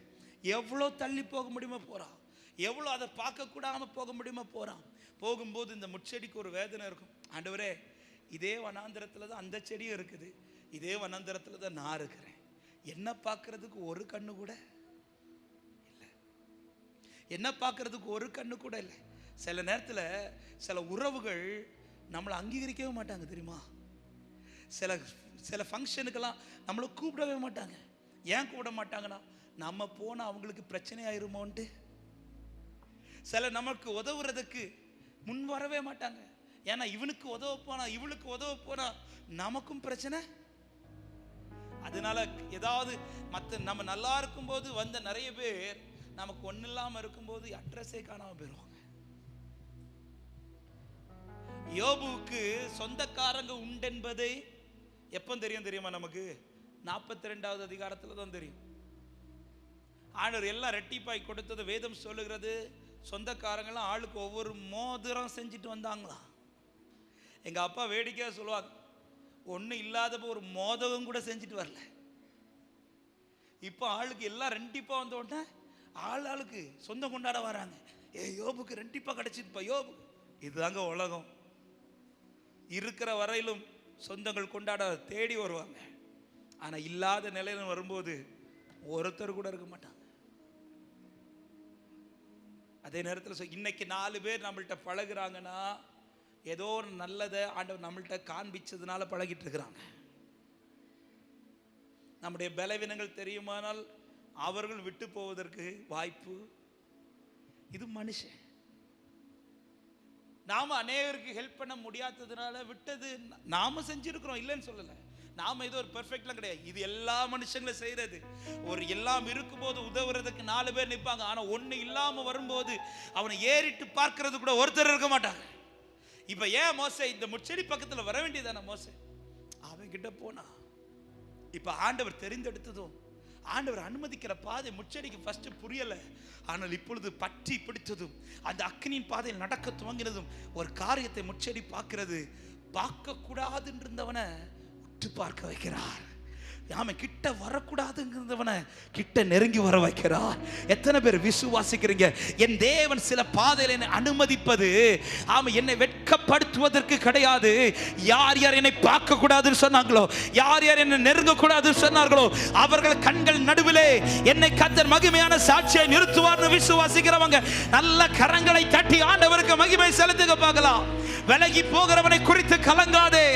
எவ்வளோ தள்ளி போக முடியுமோ போகிறான், எவ்வளோ அதை பார்க்கக்கூடாமல் போக முடியுமோ போகிறான். போகும்போது இந்த முட்செடிக்கு ஒரு வேதனை இருக்கும், ஆண்டவரே இதே வனாந்திரத்தில் தான் அந்த செடியும் இருக்குது, இதே வனாந்திரத்தில் தான் நான் இருக்கிறேன், என்ன பார்க்கறதுக்கு ஒரு கண்ணு கூட இல்லை, என்ன பார்க்கறதுக்கு ஒரு கண்ணு கூட இல்லை. சில நேரத்தில் சில உறவுகள் நம்மளை அங்கீகரிக்கவே மாட்டாங்க தெரியுமா? சில சில ஃபங்க்ஷனுக்கெல்லாம் நம்மளை கூப்பிடவே மாட்டாங்க. ஏன் கூப்பிட மாட்டாங்கன்னா நம்ம போனால் அவங்களுக்கு பிரச்சனை ஆயிருமோன்ட்டு. சில நமக்கு உதவுறதுக்கு முன் வரவே மாட்டாங்க, ஏன்னா இவனுக்கு உதவ போனா இவளுக்கு உதவ போனா நமக்கும் பிரச்சனை. அதனால ஏதாவது மற்ற நம்ம நல்லா இருக்கும்போது வந்த நிறைய பேர் நமக்கு ஒன்றும் இல்லாமல் இருக்கும்போது அட்ரஸே காணாமல் போயிடுவாங்க. யோபுவுக்கு சொந்தக்காரங்க உண்டென்பதை எப்போ தெரியுமா? நமக்கு 42வது அதிகாரத்தில் தான் தெரியும். ஆண்டவர் எல்லாம் ரெட்டிப்பாய் கொடுத்தது வேதம் சொல்லுகிறது. சொந்தக்காரங்களாம் ஆளுக்கு ஒவ்வொரு மோதிரம் செஞ்சுட்டு வந்தாங்களாம். எங்கள் அப்பா வேடிக்கையாக சொல்லுவாங்க, ஒன்றும் இல்லாதப்போ ஒரு மோதகம் கூட செஞ்சுட்டு வரல. இப்போ ஆளுக்கு எல்லாம் ரெண்டிப்பாக வந்த உடனே ஆளுக்கு சொந்தம் கொண்டாட வராங்க. யோபுக்கு ரெண்டிப்பாக கிடைச்சிருப்பா யோபு. இதுதாங்க உலகம். இருக்கிற வரையிலும் சொந்தங்கள் கொண்டாட தேடி வருவாங்க, ஆனால் இல்லாத நிலையில வரும்போது ஒருத்தர் கூட இருக்க மாட்டாங்க. அதே நேரத்தில் இன்னைக்கு 4 பேர் நம்மள்கிட்ட பழகுறாங்கன்னா ஏதோ ஒரு நல்லதை ஆண்டவர் நம்மள்கிட்ட காண்பிச்சதுனால பழகிட்டு இருக்கிறாங்க. நம்முடைய பலவீனங்கள் தெரியுமானால் அவர்கள் விட்டு போவதற்கு வாய்ப்பு. இது மனுஷன். நாம அநேகருக்கு ஹெல்ப் பண்ண முடியாததுனால விட்டது நாம செஞ்சிருக்கிறோம், இல்லைன்னு சொல்லலை. நாம இது ஒரு பெர்ஃபெக்ட்லாம் கிடையாது. இது எல்லா மனுஷங்களும் செய்யறது. ஒரு எல்லாம் இருக்கும்போது உதவுறதுக்கு 4 பேர் நிற்பாங்க. ஆனா ஒண்ணு இல்லாம வரும்போது அவனை ஏறிட்டு பார்க்கறது கூட ஒருத்தர் இருக்க மாட்டாங்க. இப்ப ஏன் மோசே இந்த முச்செடி பக்கத்துல வர வேண்டியதான? மோசே அவன் கிட்ட போனா. இப்ப ஆண்டவர் தெரிந்தெடுத்ததும் ஆண்டவர் அனுமதிக்கிற பாதை முச்செடிக்கு ஃபர்ஸ்ட் புரியல. ஆனால் இப்பொழுது பற்றி பிடித்ததும் அந்த அக்கினியின் பாதையில் நடக்க துவங்கினதும் ஒரு காரியத்தை முச்செடி பார்க்கிறது. பார்க்க கூடாதுன்னு இருந்தவனை உற்று பார்க்க வைக்கிறார். ஆமா, கிட்ட வரக்கூடாதுங்கிறவனை கிட்ட நெருங்கி வர வைக்கிறார். எத்தனை பேர் விசுவாசிக்கிறீங்க? என் தேவன் சில பாதையில் என்னை அனுமதிப்பது ஆமா என்னை வெட்கப்படுத்துவதற்கு கிடையாது. யார் யார் என்னை பார்க்க கூடாதுன்னு சொன்னாங்களோ, யார் யார் என்னை நெருங்க கூடாதுன்னு சொன்னார்களோ, அவர்கள் கண்கள் நடுவிலே என்னை கர்த்தர் மகிமையான சாட்சியை நிறுத்துவார்னு விசுவாசிக்கிறவங்க நல்ல கரங்களை தட்டி ஆண்டவருக்கு மகிமை செலுத்துக பார்க்கலாம். விலகி போகிறவனை குறித்து கலங்காதே,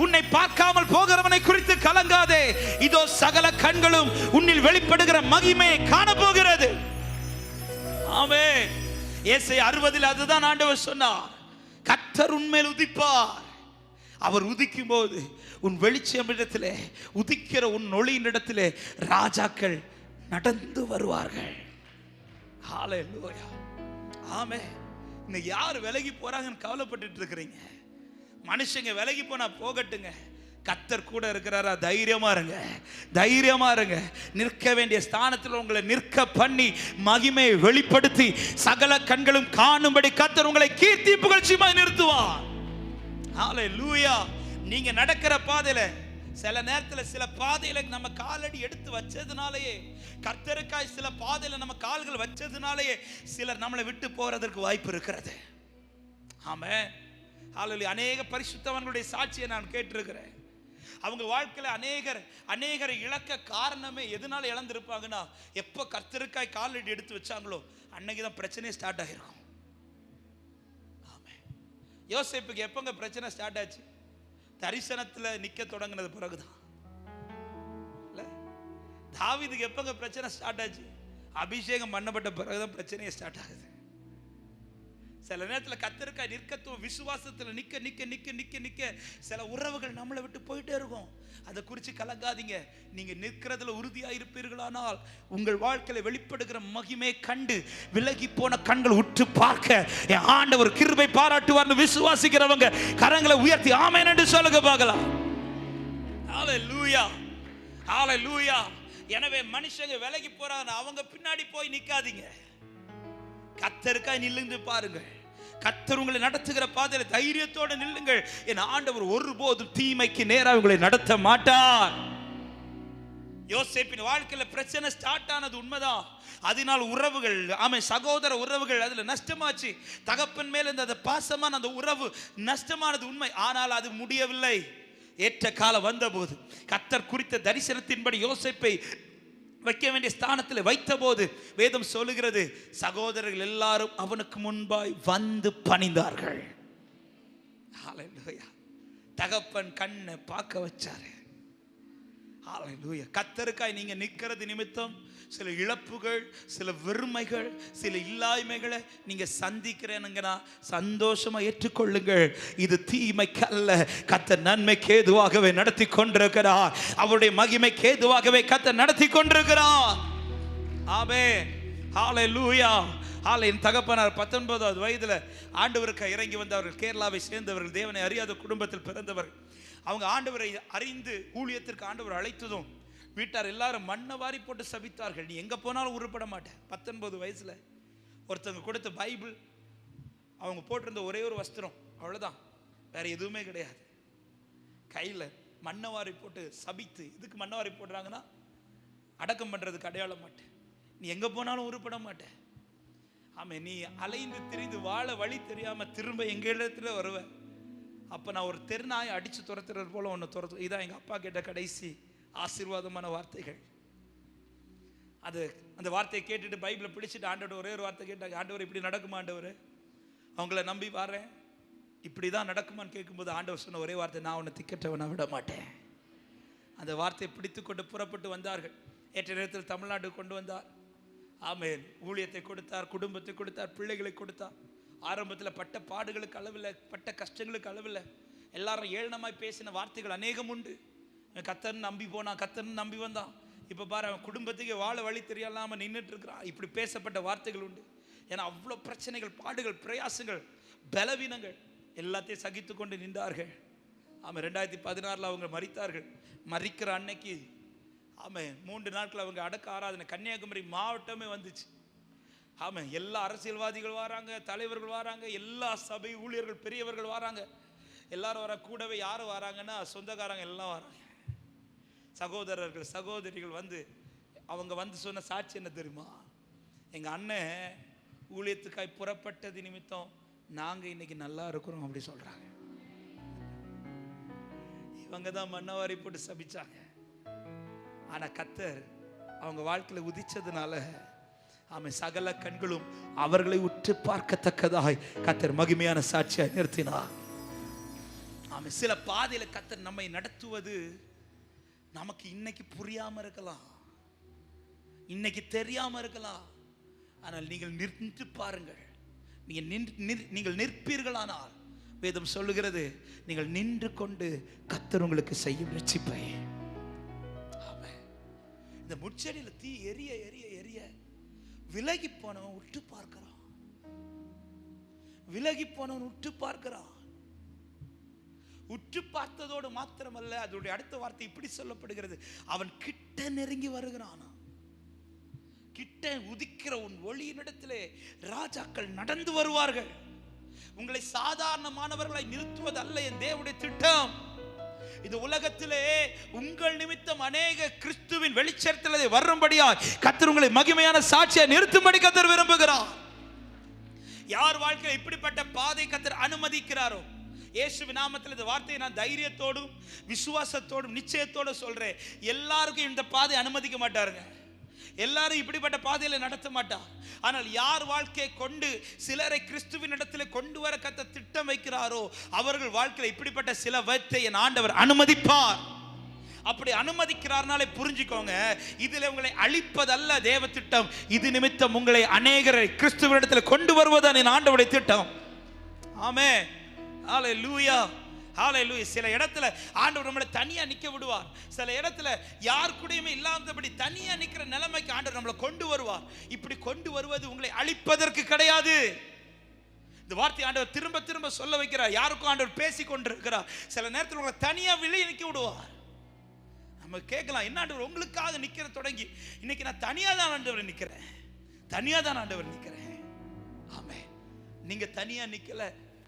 உன்னை பார்க்காமல் போகிறவனை குறித்து கலங்காதே. இதோ சகல கண்களும் உன்னில் வெளிப்படுகிற மகிமை காண போகிறது. ஆமென். ஏசாயா 60 அதுதான் ஆண்டவர் சொன்னார். கர்த்தர் உன்மேல் உதிப்பார். அவர் உதிக்கும் போது உன் வெளிச்சம் இடத்திலே, உதிக்கிற உன் ஒளியின் இடத்திலே ராஜாக்கள் நடந்து வருவார்கள். ஹalleluya. ஆமென். இன்னைக்கு யார் விலகி போறாங்கன்னு கவலைப்பட்டு இருக்கிறீங்க? மனுஷங்க விலகி போனா போகட்டுங்க, கர்த்தர் கூட இருக்கிறாரா? தைரியமா இருங்க, தைரியமா இருங்க. நிற்க வேண்டிய ஸ்தானத்தில் உங்களை நிற்க பண்ணி மகிமையை வெளிப்படுத்தி சகல கண்களும் காணும்படி கர்த்தர் உங்களை கீர்த்தி புகழ்ச்சியுமாய் நிறுத்துவார். ஹalleluya. நீங்க நடக்கிற பாதையில சில நேரத்தில் சில பாதையில நம்ம காலடி எடுத்து வச்சதுனாலேயே, கர்த்தருக்காய் சில பாதையில நம்ம கால்கள் வச்சதுனாலேயே சிலர் நம்மளை விட்டு போறதற்கு வாய்ப்பு இருக்கிறது. ஆமென். ஹalleluya. அநேக பரிசுத்தவான்களுடைய சாட்சியை நான் கேட்டிருக்கிறேன். அவங்க வாழ்க்கையில அநேகரை இழக்க காரணமே எதனால இழந்திருப்பாங்கன்னா, எப்போ கர்த்தருக்காய் காலடி எடுத்து வச்சாங்களோ அன்னைக்குதான் பிரச்சனையே ஸ்டார்ட் ஆகிருக்கும். ஆமென். யோசேப்புக்கு எப்பங்க பிரச்சனை ஸ்டார்ட் ஆச்சு? தரிசனத்துல நிக்க தொடங்கினது பிறகுதான். தாவீதுக்கு எப்பங்க பிரச்சனை ஸ்டார்ட் ஆச்சு? அபிஷேகம் பண்ணப்பட்ட பிறகுதான் பிரச்சனையே ஸ்டார்ட் ஆகுது. சில நேரத்தில் கர்த்தருக்காய் நிற்கத்துவம் விசுவாசத்தில் நிக்க நிக்க நிக்க நிக்க நிக்க சில உறவுகள் நம்மளை விட்டு போயிட்டே இருக்கும். அதை குறித்து கலங்காதீங்க. நீங்க நிற்கிறதுல உறுதியா இருப்பீர்களானால் உங்கள் வாழ்க்கையில வெளிப்படுகிற மகிமை கண்டு விலகி போன கண்கள் உற்று பார்க்க என் ஆண்டவர் கிருபை பாராட்டுவார்னு விசுவாசிக்கிறவங்க கரங்களை உயர்த்தி ஆமென் என்று சொல்லுங்க பார்க்கலாம். ஹalleluya, ஹalleluya. எனவே மனுஷங்க விலகி போறாங்க, அவங்க பின்னாடி போய் நிக்காதீங்க. கர்த்தருக்காய் நில்லுங்க பாருங்க. கர்த்தர் உங்களை நடத்துகிற பாதையில தைரியத்தோடு நில்லுங்கள். என் ஆண்டவர் ஒருபோதும் தீமைக்கு நேராக உங்களை நடத்த மாட்டார். யோசேப்பின் வாழ்க்கையில பிரச்சனை ஸ்டார்ட் ஆனது உண்மைதான். அதனால் உறவுகள், ஆமென், சகோதர உறவுகள் அதுல நஷ்டமாச்சு. தகப்பன் மேல இருந்த பாசமான அந்த உறவு நஷ்டமானது உண்மை. ஆனால் அது முடியவில்லை. ஏற்ற காலம் வந்தபோது கர்த்தர் குறித்த தரிசனத்தின்படி யோசேப்பை வைக்க வேண்டிய ஸ்தானத்தில் வைத்த போது வேதம் சொல்லுகிறது, சகோதரர்கள் எல்லாரும் அவனுக்கு முன்பாய் வந்து பணிந்தார்கள். ஹalleluya. தகப்பன் கண்ணை பார்க்க வச்சாரு. ஹalleluya. கர்த்தருக்காய் நீங்க நிற்கிறது நிமித்தம் சில இழப்புகள், சில வெறுமைகள், சில இல்லாய்மைகளை நீங்க சந்திக்கிறேனுங்கன்னா சந்தோஷமா ஏற்றுக்கொள்ளுங்கள். இது தீமைக்கு அல்ல, கர்த்தர் நன்மைக்கு ஏதுவாகவே நடத்தி கொண்டிருக்கிறார். அவருடைய மகிமைக்கு ஏதுவாகவே கர்த்தர் நடத்தி கொண்டிருக்கிறார். ஆமென். ஹalleluya. என் தகப்பனார் 19வது வயதுல ஆண்டவருக்கு இறங்கி வந்தவர்கள், கேரளாவை சேர்ந்தவர்கள், தேவனை அறியாத குடும்பத்தில் பிறந்தவர்கள். அவங்க ஆண்டவரை அறிந்து ஊழியத்திற்கு ஆண்டவர் அழைத்ததும் வீட்டார் எல்லாரும் மண்ணை வாரி போட்டு சபித்தார்கள். நீ எங்க போனாலும் உருப்பட மாட்டேன். 19 வயசுல ஒருத்தவங்க கொடுத்த பைபிள், அவங்க போட்டிருந்த ஒரே ஒரு வஸ்திரம், அவ்வளவுதான், வேற எதுவுமே கிடையாது. கையில மண்ணை வாரி போட்டு சபித்து, இதுக்கு மண்ணை வாரி போடுறாங்கன்னா அடக்கம் பண்றதுக்கு அடையாளம் மாட்டேன். நீ எங்க போனாலும் உருப்பட மாட்டேன். ஆமா, நீ அலைந்து திரிந்து வாழ வழி தெரியாம திரும்ப எங்க இடத்துல வருவ. அப்ப நான் ஒரு தெருநாயை அடிச்சு துரத்துறது போல ஒன்னு துரத்து. இதான் எங்க அப்பா கேட்ட கடைசி ஆசீர்வாதமான வார்த்தைகள். அந்த வார்த்தையை கேட்டுட்டு பைபிளை பிடிச்சிட்டு ஆண்டவர் ஒரே ஒரு வார்த்தை கேட்டாங்க, ஆண்டவர் இப்படி நடக்குமா ஆண்டவர்? அவங்கள நம்பி வரேன், இப்படிதான் நடக்குமான்னு கேட்கும்போது ஆண்டவர் சொன்ன ஒரே வார்த்தை, நான் உன்னை திக்கற்றவனை விட மாட்டேன். அந்த வார்த்தையை பிடித்து கொண்டு புறப்பட்டு வந்தார்கள். ஏற்ற நேரத்தில் தமிழ்நாடு கொண்டு வந்தார். ஆமென். ஊழியத்தை கொடுத்தார், குடும்பத்தை கொடுத்தார், பிள்ளைகளை கொடுத்தார். ஆரம்பத்தில் பட்ட பாடுகளுக்கு அளவில்லை, பட்ட கஷ்டங்களுக்கு அளவில்லை. எல்லாரும் ஏளனமாய் பேசின வார்த்தைகள் அநேகம் உண்டு. கத்தன் நம்பி போனான், கத்தன் நம்பி வந்தான். இப்போ பாரு, அவன் குடும்பத்துக்கு வாழ வழி தெரியாம நின்றுட்டு இருக்கிறான். இப்படி பேசப்பட்ட வார்த்தைகள் உண்டு. ஏன்னா அவ்வளோ பிரச்சனைகள், பாடுகள், பிரயாசங்கள், பலவீனங்கள் எல்லாத்தையும் சகித்து கொண்டு நின்றார்கள். ஆமாம், 2016 அவங்க மரித்தார்கள். மரிக்கிற அன்னைக்கு ஆமாம் 3 நாட்கள் அவங்க அடக்க ஆராதனை கன்னியாகுமரி மாவட்டமே வந்துச்சு. ஆமாம், எல்லா அரசியல்வாதிகள் வராங்க, தலைவர்கள் வராங்க, எல்லா சபை ஊழியர்கள் பெரியவர்கள் வராங்க, எல்லாரும் வர. கூடவே யாரும் வராங்கன்னா சொந்தக்காரங்க எல்லாம் வராங்க, சகோதரர்கள் சகோதரிகள் வந்து அவங்க வந்து சொன்ன சாட்சி என்ன தெரியுமா? எங்கள் அண்ணன் ஊழியத்துக்காய் புறப்பட்டது நிமித்தம் நாங்கள் இன்னைக்கு நல்லா இருக்கிறோம் அப்படி சொல்கிறாங்க. இவங்க தான் மண்ணவாரி போட்டு சபிச்சாங்க. ஆனால் கர்த்தர் அவங்க வாழ்க்கையில் உதிச்சதுனால ஆமாம் சகல கண்களும் அவர்களை உற்று பார்க்கத்தக்கதாய் கர்த்தர் மகிமையான சாட்சியாய் நிறுத்தினார். ஆமாம், சில பாதையில் கர்த்தர் நம்மை நடத்துவது நமக்கு இன்னைக்கு புரியாம இருக்கலாம், இன்னைக்கு தெரியாம இருக்கலாம். ஆனால் நீங்கள் நின்று பாருங்கள். நீங்கள் நிற்பீர்களானால் வேதம் சொல்லுகிறது, நீங்கள் நின்று கொண்டு கர்த்தர் உங்களுக்கு செய்யும் ரட்சிப்பை. இந்த முட்செடியில் தீ எரிய எரிய எரிய விலகி போனவன் உற்று பார்க்கிறான், விலகி போனவன் உற்று பார்க்கிறான். உற்று பார்த்ததோடு மாத்திரமல்ல, அதோடைய அடுத்த வார்த்தை இப்படி சொல்லப்படுகிறது, அவன் கிட்ட நெருங்கி வருகிறான். கிட்ட உதிக்கிற உன் ஒளியினிடத்திலே ராஜாக்கள் நடந்து வருவார்கள். உங்களை சாதாரணமானவர்களை நிறுத்துவது அல்ல என் தேவனுடைய திட்டம். இந்த உலகத்திலே உங்கள் நிமித்தம் அநேக கிறிஸ்துவின் வெளிச்சத்திலே வரும்படியாய் கர்த்தர் உங்களை மகிமையான சாட்சியை நிறுத்தும்படி கர்த்தர் விரும்புகிறார். யார் வாழ்க்கையில் இப்படிப்பட்ட பாதை கர்த்தர் அனுமதிக்கிறாரோ, இயேசுவின் நாமத்தில் இந்த வார்த்தையை நான் தைரியத்தோடும் விசுவாசத்தோடும் நிச்சயத்தோடு சொல்றேன். எல்லாருக்கும் இந்த பாதை அனுமதிக்க மாட்டாருங்க, எல்லாரும் இப்படிப்பட்ட பாதையில நடத்த மாட்டார். ஆனால் யார் வாழ்க்கையை கொண்டு சிலரை கிறிஸ்துவின் இடத்துல கொண்டு வர கர்த்தர் திட்டம் வைக்கிறாரோ அவர்கள் வாழ்க்கையில் இப்படிப்பட்ட சிலவற்றை என் ஆண்டவர் அனுமதிப்பார். அப்படி அனுமதிக்கிறார்னாலே புரிஞ்சுக்கோங்க, இதுல உங்களை அழிப்பதல்ல தேவ திட்டம். இது நிமித்தம் உங்களை அநேகரை கிறிஸ்துவின் இடத்துல கொண்டு வருவதுதான் என் ஆண்டவருடைய திட்டம். ஆமென், ஹல்லேலூயா, ஹல்லேலூயா. சில இடத்துல ஆண்டவர் நம்மளை தனியா நிக்க விடுவார். சில இடத்துல யார் கூடயுமே இல்லாதபடி தனியா நிக்கிற நிலைமைக்கு ஆண்டவர் நம்மளை கொண்டு வருவார். இப்படி கொண்டு வருவது உங்களை அழிப்பதற்கு கிடையாது. இந்த வார்த்தை ஆண்டவர் திரும்ப திரும்ப சொல்ல வைக்கிறார். யாருக்கும் ஆண்டவர் பேசி கொண்டிருக்கிறார். சில நேரத்தில் உங்களை தனியா வெளியே நிக்க விடுவார். நம்ம கேட்கலாம், என்ன ஆண்டவர் உங்களுக்காக நிக்கிற தொடங்கி இன்னைக்கு நான் தனியா தான் ஆண்டவர் நிக்கிறேன், தனியா தான் ஆண்டவர் நிக்கிறேன். ஆமென். நீங்க தனியா நிக்கல,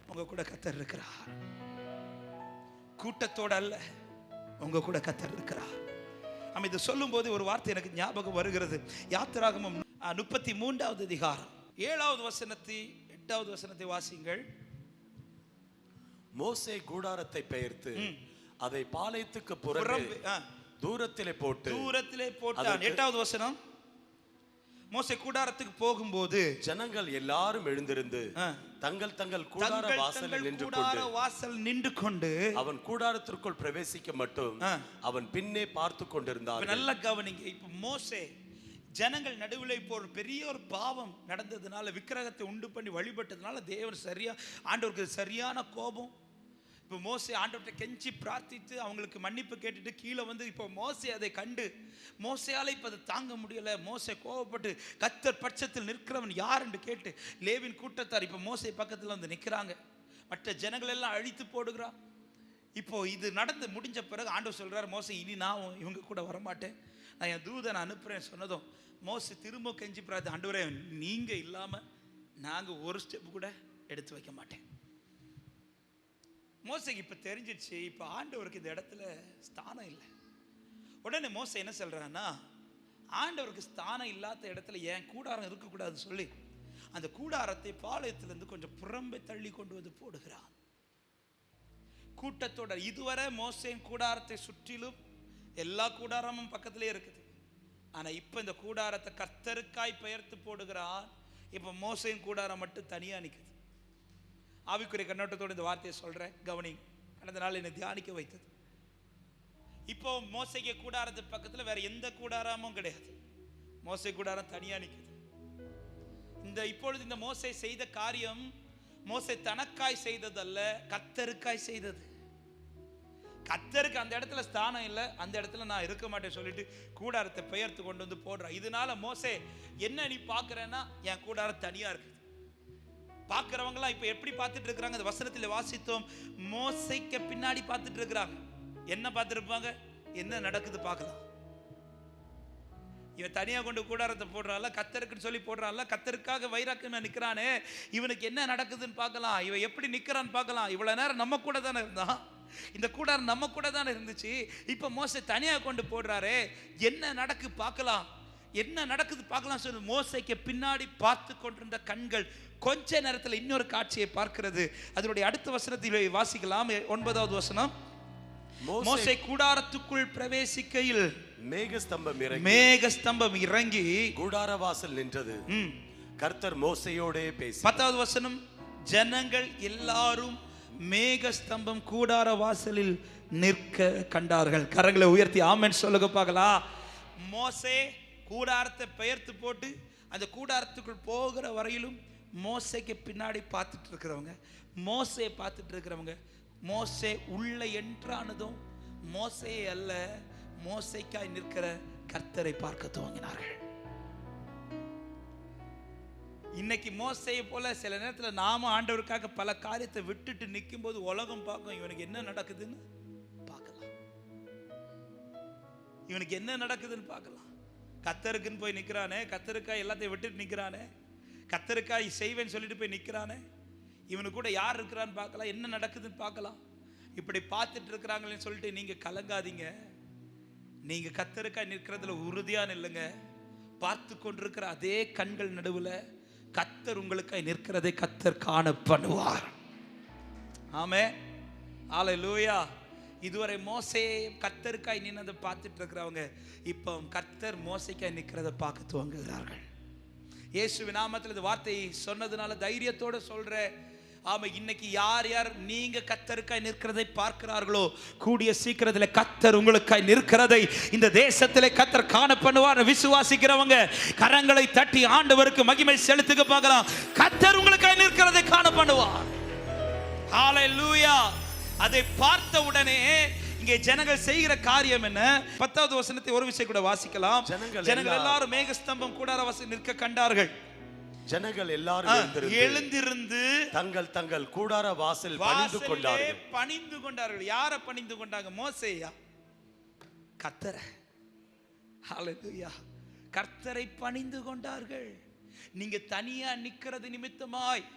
உங்க கூட கர்த்தர் இருக்கிறார். கூட்டத்தோட அல்ல, உங்க கூட கர்த்தர் இருக்கிறார். நம்ம இதை சொல்லும் போது ஒரு வார்த்தை எனக்கு ஞாபகம் வருகிறது. யாத்திராகமம் 33வது அதிகாரம் 7வது வசனத்தை 8வது வசனத்தை வாசிங்கள். மோசே கூடாரத்தை பெயர்த்து அதை பாளையத்துக்கு புறம்பே தூரத்திலே போட்டான். 8வது வசனம், மோசே கூடாரத்துக்கு போகும்போது ஜனங்கள் எல்லாரும் எழுந்திருந்து தங்கள் தங்கள் கூடார வாசல் நின்று கொண்டு அவன் கூடாரத்திற்குள் பிரவேசிக்க மட்டும் அவன் பின்னே பார்த்து கொண்டிருந்தான். நல்ல கவனிங்க. இப்ப மோசே ஜனங்கள் நடுவில் இப்போ ஒரு பெரிய ஒரு பாவம் நடந்ததுனால, விக்கிரகத்தை உண்டு பண்ணி வழிபட்டதுனால தேவன் ஆண்டவருக்கு சரியான கோபம். இப்போ மோசே ஆண்டவர்கிட்ட கெஞ்சி பிரார்த்தித்து அவங்களுக்கு மன்னிப்பு கேட்டுட்டு கீழே வந்து இப்போ மோசே அதை கண்டு மோசையால் இப்போ அதை தாங்க முடியலை. மோசே கோபப்பட்டு கர்த்தர் பட்சத்தில் நிற்கிறவன் யார் என்று கேட்டு லேவின் கூட்டத்தார் இப்போ மோசே பக்கத்தில் வந்து நிற்கிறாங்க. மற்ற ஜனங்கள் எல்லாம் அழித்து போடுகிறான். இப்போ இது நடந்து முடிஞ்ச பிறகு ஆண்டவர் சொல்றார், மோசே இனி நான் இவங்க கூட வரமாட்டேன், நான் என் தூதனை அனுப்புறேன் சொன்னதும் மோசே திரும்ப கெஞ்சி பிரார்த்தி, ஆண்டவரே நீங்க இல்லாம நாங்க ஒரு ஸ்டெப் கூட எடுத்து வைக்க மாட்டேன். மோசைக்கு இப்ப தெரிஞ்சிடுச்சு, இப்ப ஆண்டவருக்கு இந்த இடத்துல ஸ்தானம் இல்லை. உடனே மோசை என்ன சொல்றான்னா, ஆண்டவருக்கு ஸ்தானம் இல்லாத இடத்துல ஏன் கூடாரம் இருக்கக்கூடாதுன்னு சொல்லி அந்த கூடாரத்தை பாளையத்திலிருந்து கொஞ்சம் புறம்பே தள்ளி கொண்டு வந்து போடுகிறான். கூட்டத்தோட இதுவரை மோசையின் கூடாரத்தை சுற்றிலும் எல்லா கூடாரமும் பக்கத்திலே இருக்குது. ஆனா இப்ப இந்த கூடாரத்தை கர்த்தருக்காய் பெயர்த்து போடுகிறான். இப்ப மோசையின் கூடாரம் மட்டும் தனியா நிக்குது. ஆவிக்குரிய கண்ணோட்டத்தோடு இந்த வார்த்தையை சொல்றேன், கவனி. கடந்த நாள் என்னை தியானிக்க வைத்தது. இப்போ மோசைக்கு கூடாரத்து பக்கத்துல வேற எந்த கூடாரமும் கிடையாது. மோசை கூடாரம் தனியா நிக்குது. இப்பொழுது இந்த மோசை செய்த காரியம் மோசே தனக்காய் செய்ததல்ல, கர்த்தருக்காய் செய்தது. கர்த்தருக்கு அந்த இடத்துல ஸ்தானம் இல்லை, அந்த இடத்துல நான் இருக்க மாட்டேன் சொல்லிட்டு கூடாரத்தை பெயர்த்து கொண்டு வந்து போடுறான். இதனால மோசே என்ன நீ பார்க்கிறேன்னா, என் கூடாரம் தனியா இருக்குது. பார்க்கிறவங்களாம் இப்ப எப்படி பார்த்துட்டு இருக்கிறாங்க? அந்த வசனத்தில் வாசித்தோம், மோசைக்கு பின்னாடி பார்த்துட்டு இருக்கிறாங்க. என்ன பார்த்துருப்பாங்க? என்ன நடக்குது பார்க்கலாம். இவன் தனியா கொண்டு கூடாரத்தை போடுறான்ல, கர்த்தருக்குன்னு சொல்லி போடுறான்ல, கர்த்தருக்காக வைராக்கியமா நிக்கிறானே, இவனுக்கு என்ன நடக்குதுன்னு பார்க்கலாம், இவன் எப்படி நிக்கிறான்னு பார்க்கலாம். இவ்வளவு நேரம் நம்ம கூட தானே இருந்தான், இந்த கூடாரம் நம்ம கூட தானே இருந்துச்சு. இப்ப மோசே தனியா கொண்டு போடுறாரே, என்ன நடக்கு பார்க்கலாம், என்ன நடக்குது பார்க்கலாம் சொல்லி மோசைக்கு பின்னாடி பார்த்து கொண்டிருந்த கண்கள் கொஞ்ச நேரத்தில் இன்னொரு காட்சியை பார்க்கிறது. அதனுடைய அடுத்த வசனத்தில் வாசிக்கலாம். 9வது வசனம். மோசே கூடாரத்துக்குள் பிரவேசிக்கையில் மேகஸ்தம்பம் இறங்கி கூடார வாசல் நின்றது. கர்த்தர் மோசையோடே பேசி. 10வது வசனம். ஜனங்கள் எல்லாரும் மேகஸ்தம்பம் கூடார வாசலில் நிற்க கண்டார்கள். கரங்களை உயர்த்தி ஆமென் சொல்லுங்க பார்க்கலாம். மோசே கூடாரத்தை பெயர்த்து போட்டு அந்த கூடாரத்துக்குள் போகிற வரையிலும் மோசைக்கு பின்னாடி பார்த்துட்டு இருக்கிறவங்க, மோசே பார்த்துட்டு இருக்கிறவங்க, மோசே உள்ள என்றானதும் மோசே அல்ல, மோசைக்காய் நிற்கிற கர்த்தரை பார்க்க துவங்கினார்கள். இன்னைக்கு மோசையை போல சில நேரத்தில் நாம ஆண்டவருக்காக பல காரியத்தை விட்டுட்டு நிற்கும் போது உலகம் பார்க்கும், இவனுக்கு என்ன நடக்குதுன்னு பார்க்கலாம், இவனுக்கு என்ன நடக்குதுன்னு பார்க்கலாம். கர்த்தருக்குன்னு போய் நிற்கிறானே, கர்த்தருக்காய் எல்லாத்தையும் விட்டுட்டு நிற்கிறானே, கர்த்தருக்காய் செய்வேன்னு சொல்லிட்டு போய் நிற்கிறானே, இவனு கூட யார் இருக்கிறான்னு பார்க்கலாம், என்ன நடக்குதுன்னு பார்க்கலாம். இப்படி பார்த்துட்டு இருக்கிறாங்களேன்னு சொல்லிட்டு நீங்க கலங்காதீங்க. நீங்க கர்த்தருக்காய் நிற்கிறதுல உறுதியா நில்லுங்க. பார்த்து கொண்டிருக்கிற அதே கண்கள் நடுவுல கர்த்தர் உங்களுக்காய் நிற்கிறதை கர்த்தர் காண பண்ணுவார். ஆமென், ஹல்லேலூயா. இதுவரை மோசே கர்த்தருக்காய் நின்னதை பார்த்துட்டு இருக்கிறவங்க இப்போ கர்த்தர் மோசைக்காய் நிற்கிறத பார்க்க துவங்குகிறார்கள். இயேசுவின் நாமத்தில் இந்த வார்த்தையை சொன்னதுனால தைரியத்தோட சொல்ற. ஆமா, இன்னைக்கு யார் யார் நீங்க கர்த்தருக்காய் நிற்கிறதை பார்க்கிறார்களோ, கூடிய சீக்கிரத்தில் கர்த்தர் உங்களுக்காய் நிற்கிறதை இந்த தேசத்திலே கர்த்தர் காண பண்ணுவார். விசுவாசிக்கிறவங்க கரங்களை தட்டி ஆண்டவருக்கு மகிமை செலுத்துக பார்க்கலாம். கர்த்தர் உங்களுக்காய் நிற்கிறதை காண பண்ணுவார். ஹல்லேலூயா. அதை பார்த்த உடனே இங்கே ஜனங்கள் செய்கிற காரியம் என்ன? 10வது வசனத்தை ஒரு விஷயம் கூட வாசிக்கலாம். ஜனங்கள் எல்லாரும் மேகஸ்தம்பம் கூடார வாசலில் நிற்க கண்டார்கள். ஜனங்கள் எல்லாரும் எழுந்திருந்து தங்கள் தங்கள் கூடார வாசல் பணிந்து கொண்டார்கள். யாரை பணிந்து கொண்டாங்க? மோசேயா? கர்த்தரை. ஹல்லேலூயா. கர்த்தரை பணிந்து கொண்டார்கள். நீங்க தனியா நிக்கிறது நிமித்தமாய்,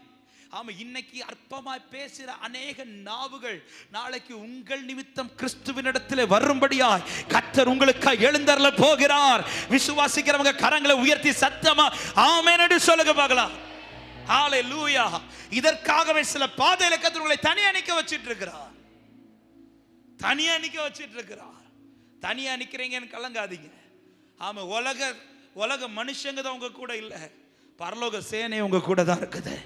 ஆமா, இன்னைக்கு அற்பமாய் பேசுகிற அநேக நாவுகள் நாளைக்கு உங்கள் நிமித்தம் கிறிஸ்துவினிடத்தில் வரும்படியாய் கர்த்தர் உங்களுக்காக எழுந்தருள போகிறார். விசுவாசிக்கிறவங்க கரங்களை உயர்த்தி சத்தமா ஆமென் என்று சொல்லுங்க பார்க்கலாம். ஹல்லேலூயா. இதற்காகவே சில பாதையில கர்த்தர் உங்களை தனியா நிக்க வச்சிட்டு இருக்கிறார். தனியா நிக்க வச்சிட்டு இருக்கிறார். தனியா நிக்கிறீங்கன்னு கலங்காதீங்க. ஆமா, உலக மனுஷங்க தான் உங்க கூட இல்ல, பரலோக சேனை உங்க கூட தான் இருக்குது.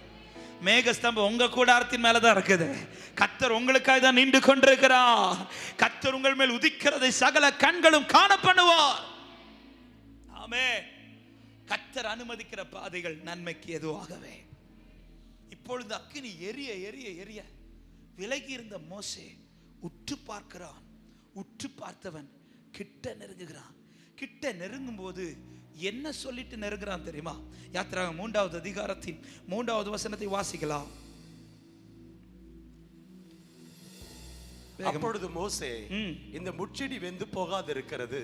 மேகஸ்தம்பம் உங்க கூடாரத்தின் மேலதான் இருக்குது. கர்த்தர் உங்களுக்காக தான் நின்று கொண்டிருக்கிறார். கர்த்தர் உங்கள் மேல் உதிக்கிறதை சகல கண்களும் காண பண்ணுவார். ஆமென். கர்த்தர் அனுமதிக்கிற பாதைகள் நன்மைக்கு எதுவாகவே. இப்பொழுது அக்கினி எரிய எரிய எரிய விலகி இருந்த மோசே உற்று பார்க்கிறான். உற்று பார்த்தவன் கிட்ட நெருங்குகிறான். கிட்ட நெருங்கும் போது என்ன சொல்லிட்டு நெருங்குறான் தெரியுமா? யாத்திராகமம் 3வது அதிகாரத்தின் 3வது வசனத்தை வாசிக்கலாம். அப்பொழுது மோசே, இந்த முட்செடி வெந்து போகாதிருக்கிறது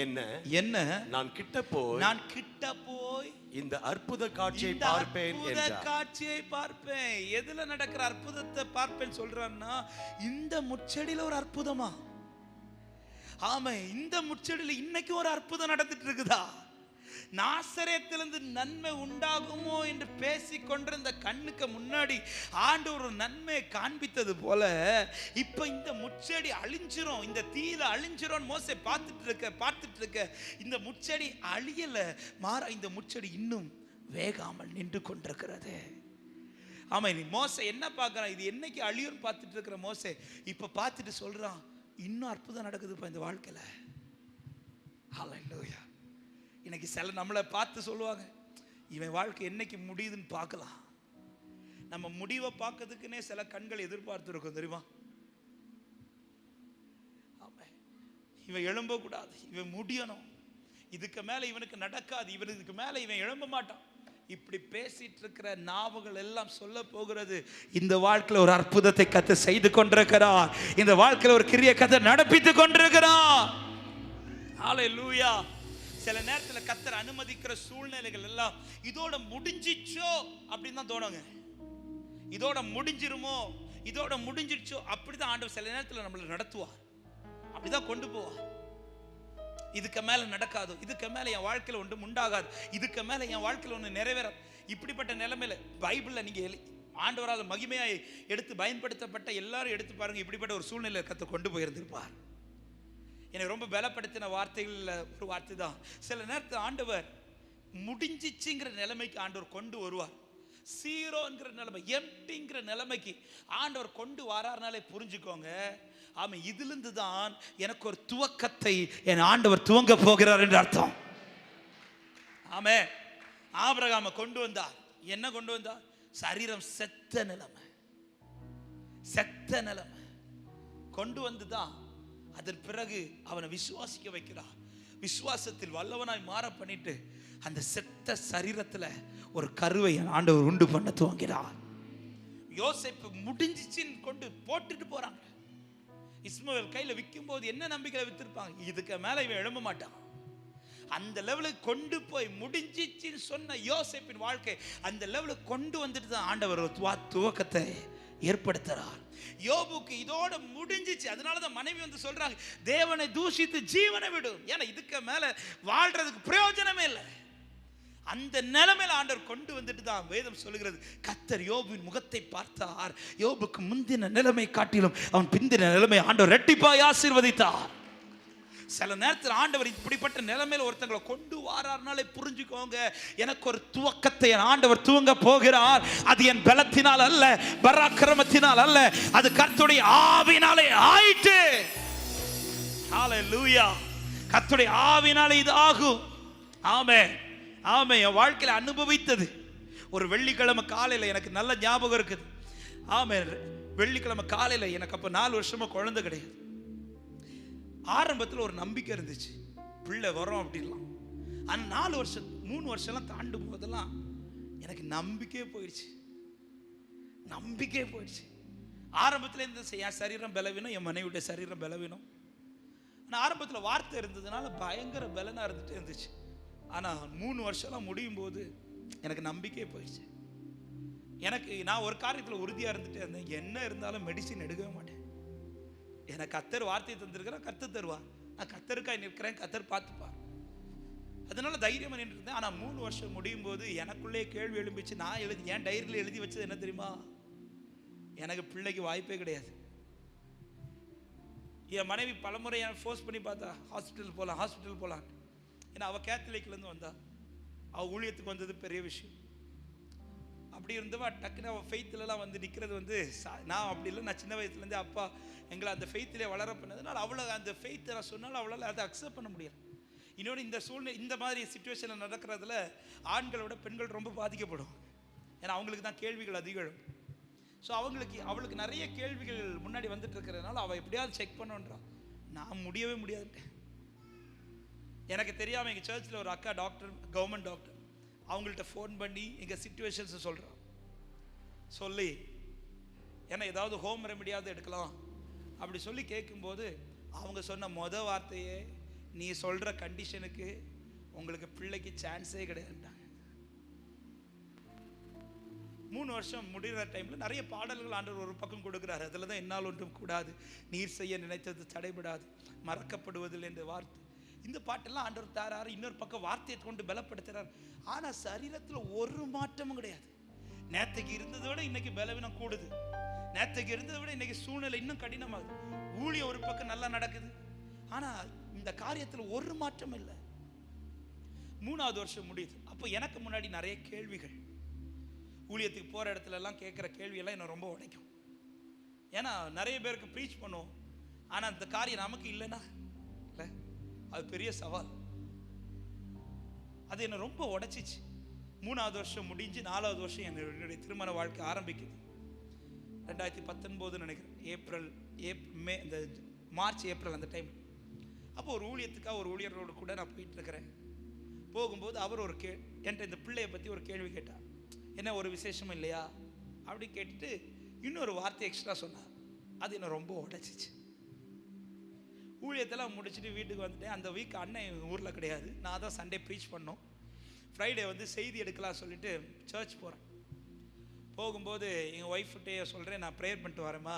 என்ன? என்ன? நான் கிட்ட போய் இந்த அற்புத காட்சியை பார்ப்பேன் என்றார். காட்சியை பார்ப்பேன். எதுல நடக்கிற அற்புதத்தை பார்ப்பேன் சொல்றான்னா, இந்த முட்செடியில ஒரு அற்புதமா? ஆமா, இந்த முட்செடியில இன்னைக்கு ஒரு அற்புதம் நடந்துட்டு இருக்குதா? நாசரேத்திலிருந்து நன்மை உண்டாகுமோ என்று பேசிக் கொண்டிருந்த கண்ணுக்கு முன்னாடி ஆண்டவர் ஒரு நன்மையை காண்பித்தது போல இப்ப இந்த முச்செடி அழிஞ்சிரும், இந்த தீயில அழிஞ்சிரும் மோசே பார்த்துட்டு இருக்க இந்த முச்செடி அழியல, மாறா இந்த முச்செடி இன்னும் வேகாமல் நின்று கொண்டிருக்கிறது. ஆமா, நீ மோசே என்ன பார்க்கறான்? இது என்னைக்கு அழியும் பார்த்துட்டு இருக்கிற மோசே இப்ப பார்த்துட்டு சொல்றான், இன்னும் அற்புதம் நடக்குதுப்பா இந்த வாழ்க்கையில. ஹல்லேலூயா. இன்னைக்கு சில நம்மளை பார்த்து சொல்லுவாங்க, இவன் வாழ்க்கை என்னைக்கு முடியுதுன்னு பார்க்கலாம். நம்ம முடிவை பார்க்கறதுக்குன்னே சில கண்கள் எதிர்பார்த்து இருக்கும் தெரியுமா? இவன் எழும்ப கூடாது, இவன் முடியணும், இதுக்கு மேல இவனுக்கு நடக்காது, இவனுக்கு மேல இவன் எழும்ப மாட்டான். இப்படி பேசிட்டு இருக்கிற நாவுகள் எல்லாம் சொல்ல போகிறது, இந்த வாழ்க்கையில் ஒரு அற்புதத்தை கர்த்தர் செய்து கொண்டிருக்கிறார், இந்த வாழ்க்கையில் ஒரு கிரிய கர்த்தர் நடப்பித்துக் கொண்டிருக்கிறார். ஹல்லேலூயா. சில நேரத்தில் கர்த்தர் அனுமதிக்கிற சூழ்நிலைகள் எல்லாம் இதோட முடிஞ்சிச்சோ அப்படின்னு தான் தோணுங்க. இதோட முடிஞ்சிருமோ, இதோட முடிஞ்சிருச்சோ அப்படிதான் ஆண்டவர் சில நேரத்தில் நம்மளை நடத்துவார், அப்படிதான் கொண்டு போவார். இதுக்கு மேல நடக்காது, இதுக்கு மேல என் வாழ்க்கையில் ஒன்றும் உண்டாகாது, இதுக்கு மேல என் வாழ்க்கையில் ஒன்று நிறைவேறாது. இப்படிப்பட்ட நிலைமையில பைபிள்ல நீங்க ஆண்டவரால் மகிமையாய் எடுத்து பயன்படுத்தப்பட்ட எல்லாரும் எடுத்து பாருங்க, இப்படிப்பட்ட ஒரு சூழ்நிலை கர்த்தர் கொண்டு போயிருந்திருப்பார். எனக்கு ரொம்ப பலப்படுத்தின வார்த்தைகள் ஒரு வார்த்தை தான், சில நேரத்தில் ஆண்டவர் முடிஞ்சிச்சுங்கிற நிலைமைக்கு ஆண்டவர் கொண்டு வருவார். சீரோங்கிற நிலைமை, எம்டிங்கிற நிலைமைக்கு ஆண்டவர் கொண்டு வராருனாலே புரிஞ்சுக்கோங்க, ஆமா இதிலிருந்து தான் எனக்கு ஒரு துவக்கத்தை என் ஆண்டவர் துவங்க போகிறார் என்று அர்த்தம். ஆமே. ஆபிரகாமை கொண்டு வந்தார், என்ன கொண்டு வந்தார்? சரீரம் செத்த நிலைமை, செத்த நிலைமை கொண்டு வந்துதான் அதன் பிறகு அவனை விசுவாசிக்க வைக்கிறார். விசுவாசத்தில் வல்லவனாய் மாற பண்ணிட்டு அந்த செத்த சரீரத்துல ஒரு கருவை ஆண்டவர் உண்டு பண்ண துவங்கிறார். யோசேப்பு முடிஞ்சிச்சின்னு கொண்டு போட்டுட்டு போறாங்க. இஸ்மவேல் கையில விற்கும் போது என்ன நம்பிக்கையில வித்திருப்பாங்க, இதுக்கு மேல இவன் எழும்ப மாட்டான். அந்த லெவலுக்கு கொண்டு போய் முடிஞ்சிச்சின்னு சொன்ன யோசேப்பின் வாழ்க்கை அந்த லெவலுக்கு கொண்டு வந்துட்டு தான் ஆண்டவர் துவக்கத்தை ஏற்படுத்துறார். யோபுக்கு இதோட முடிஞ்சிச்சு, அதனாலதான் மனைவி வந்து சொல்றாங்க, தேவனை தூஷித்து ஜீவனை விடும், ஏன்னா இதுக்கு மேல வாழ்றதுக்கு பிரயோஜனமே இல்லை. அந்த நிலைமையில ஆண்டவர் கொண்டு வந்துட்டு தான் வேதம் சொல்லுகிறது, கர்த்தர் யோபுவின் முகத்தை பார்த்தார், யோபுக்கு முந்தின நிலைமை காட்டிலும் அவன் பிந்தின நிலைமை ஆண்டவர் இரட்டிப்பாய் ஆசீர்வதித்தார். சில நேரத்தில் ஆண்டவர் இப்படிப்பட்ட நிலைமையில ஒருத்தங்களை கொண்டு வாரார்னாலே புரிஞ்சுக்கோங்க, எனக்கு ஒரு துவக்கத்தை என் ஆண்டவர் துவங்க போகிறார். அது என் பலத்தினால் அல்ல, பராக்கிரமத்தினால் அல்ல, அது கர்த்தருடைய ஆவியினாலே ஆயிற்று. ஹல்லேலூயா. கர்த்தருடைய ஆவியினாலே இது ஆகும். ஆமென், ஆமென். என் வாழ்க்கையில அனுபவித்தது ஒரு வெள்ளிக்கிழமை காலையில எனக்கு நல்ல ஞாபகம் இருக்குது. ஆமென். வெள்ளிக்கிழமை காலையில எனக்கு அப்ப 4 வருஷமா குழந்தை கிடையாது. ஆரம்பத்தில் ஒரு நம்பிக்கை இருந்துச்சு, பிள்ளை வரும் அப்படின்லாம். ஆனால் 4 வருஷம் 3 வருஷம்லாம் தாண்டும் போதெல்லாம் எனக்கு நம்பிக்கையே போயிடுச்சு, நம்பிக்கையே போயிடுச்சு. ஆரம்பத்தில் இந்த என் சரீரம் பலவீனம், என் மனைவியுடைய சரீரம் பலவீனம். ஆனால் ஆரம்பத்தில் வார்த்தை இருந்ததுனால பயங்கர பலனாக இருந்துட்டு இருந்துச்சு. ஆனால் 3 வருஷம்லாம் முடியும் போது எனக்கு நம்பிக்கையே போயிடுச்சு. நான் ஒரு காரியத்தில் உறுதியாக இருந்துகிட்டே இருந்தேன், என்ன இருந்தாலும் மெடிசின் எடுக்கவே மாட்டேன். எனக்கு கர்த்தர் வார்த்தையை தந்திருக்கிறேன், கர்த்தர் தருவார், நான் கர்த்தருக்காய் நிற்கிறேன், கர்த்தர் பார்த்துப்பார். அதனால தைரியமாக நின்று இருந்தேன். ஆனால் 3 வருஷம் முடியும் போது எனக்குள்ளே கேள்வி எழும்பிச்சு. நான் என் டைரியில் எழுதி வச்சது என்ன தெரியுமா, எனக்கு பிள்ளைக்கு வாய்ப்பே கிடையாது. என் மனைவி பலமுறை ஃபோர்ஸ் பண்ணி பார்த்தா ஹாஸ்பிட்டல் போகலாம். ஏன்னா அவள் கேத்தலிக்லேருந்து வந்தா, அவள் ஊழியத்துக்கு வந்தது பெரிய விஷயம். அப்படி இருந்தவா டக்குன்னு அவள் ஃபெய்த்துலலாம் வந்து நிற்கிறது வந்து நான் அப்படி இல்லை. நான் சின்ன வயசுலேருந்தே அப்பா எங்களை அந்த ஃபெய்த்திலே வளர பண்ணதுனால அவ்வளோ அந்த ஃபெய்த்தை நான் சொன்னாலும் அவளால் அதை அக்செப்ட் பண்ண முடியல. இன்னொன்று இந்த சூழ்நிலை இந்த மாதிரி சுச்சுவேஷனில் நடக்கிறதுல ஆண்களோட பெண்கள் ரொம்ப பாதிக்கப்படும். ஏன்னா அவங்களுக்கு தான் கேள்விகள் அதிகம். ஸோ அவளுக்கு நிறைய கேள்விகள் முன்னாடி வந்துட்டு இருக்கிறதுனால அவள் எப்படியாவது செக் பண்ணுன்றான். நான் முடியவே முடியாதுட்டேன். எனக்கு தெரியாமல் எங்கள் சர்ச்சில் ஒரு அக்கா டாக்டர், கவர்மெண்ட் டாக்டர், அவங்கள்ட்ட ஃபோன் பண்ணி எங்கள் சிச்சுவேஷன்ஸை சொல்கிறான். சொல்லி ஏன்னா ஏதாவது ஹோம் ரெமெடியாவது எடுக்கலாம் அப்படி சொல்லி கேட்கும்போது அவங்க சொன்ன வார்த்தையே, நீ சொல்கிற கண்டிஷனுக்கு உங்களுக்கு பிள்ளைக்கு சான்ஸே கிடையாதுட்டாங்க. 3 வருஷம் முடிகிற டைமில் நிறைய பாடல்கள் ஆண்டவர் ஒரு பக்கம் கொடுக்குறாரு. அதில் தான் என்னால் ஒன்றும் கூடாது, நீர் செய்ய நினைத்தது தடைபடாது, மறக்கப்படுவதில்லை என்ற வார்த்தை. இந்த பாட்டெல்லாம் ஆண்டவர் தாராரு. இன்னொரு பக்கம் வார்த்தையை கொண்டு பலப்படுத்துறாரு. ஆனால் சரீரத்தில் ஒரு மாற்றமும் கிடையாது. நேற்றுக்கு இருந்ததை விட இன்னைக்கு பலவீனம் கூடுது, நேற்றுக்கு இருந்ததை விட இன்னைக்கு சூழ்நிலை இன்னும் கடினமாகுது. ஊழியம் ஒரு பக்கம் நல்லா நடக்குது, ஆனால் இந்த காரியத்தில் ஒரு மாற்றம் இல்லை. 3வது வருஷம் முடியுது. அப்போ எனக்கு முன்னாடி நிறைய கேள்விகள், ஊழியத்துக்கு போகிற இடத்துல எல்லாம் கேட்குற கேள்வியெல்லாம் என்ன ரொம்ப உடைக்கும். ஏன்னா நிறைய பேருக்கு ப்ரீச் பண்ணுவோம், ஆனால் அந்த காரியம் நமக்கு இல்லைன்னா அது பெரிய சவால். அது என்ன ரொம்ப உடைச்சிச்சு. 3வது வருஷம் முடிஞ்சு 4வது வருஷம் என்னுடைய திருமண வாழ்க்கை ஆரம்பிக்குது. 2019 நினைக்கிறேன், மே, இந்த மார்ச் ஏப்ரல் அந்த டைம். அப்போ ஒரு ஊழியத்துக்காக ஒரு ஊழியரோடு கூட நான் போயிட்டு இருக்கிறேன். போகும்போது அவர் ஒரு என்கிட்ட இந்த பிள்ளையை பற்றி ஒரு கேள்வி கேட்டார். என்ன ஒரு விசேஷமும் இல்லையா அப்படி கேட்டுட்டு இன்னொரு வார்த்தை எக்ஸ்ட்ரா சொன்னார். அது என்ன ரொம்ப உடைச்சிச்சு. ஊழியத்தெல்லாம் முடிச்சுட்டு வீட்டுக்கு வந்துட்டேன். அந்த வீக் அண்ணன் ஊரில் கிடையாது. நான் தான் சண்டே ப்ரீச் பண்ணோம். ஃப்ரைடே வந்து செய்தி எடுக்கலாம் சொல்லிட்டு சர்ச் போகிறேன். போகும்போது எங்கள் ஒய்ஃப்கிட்டே சொல்கிறேன், நான் ப்ரேயர் பண்ணிட்டு வரேம்மா,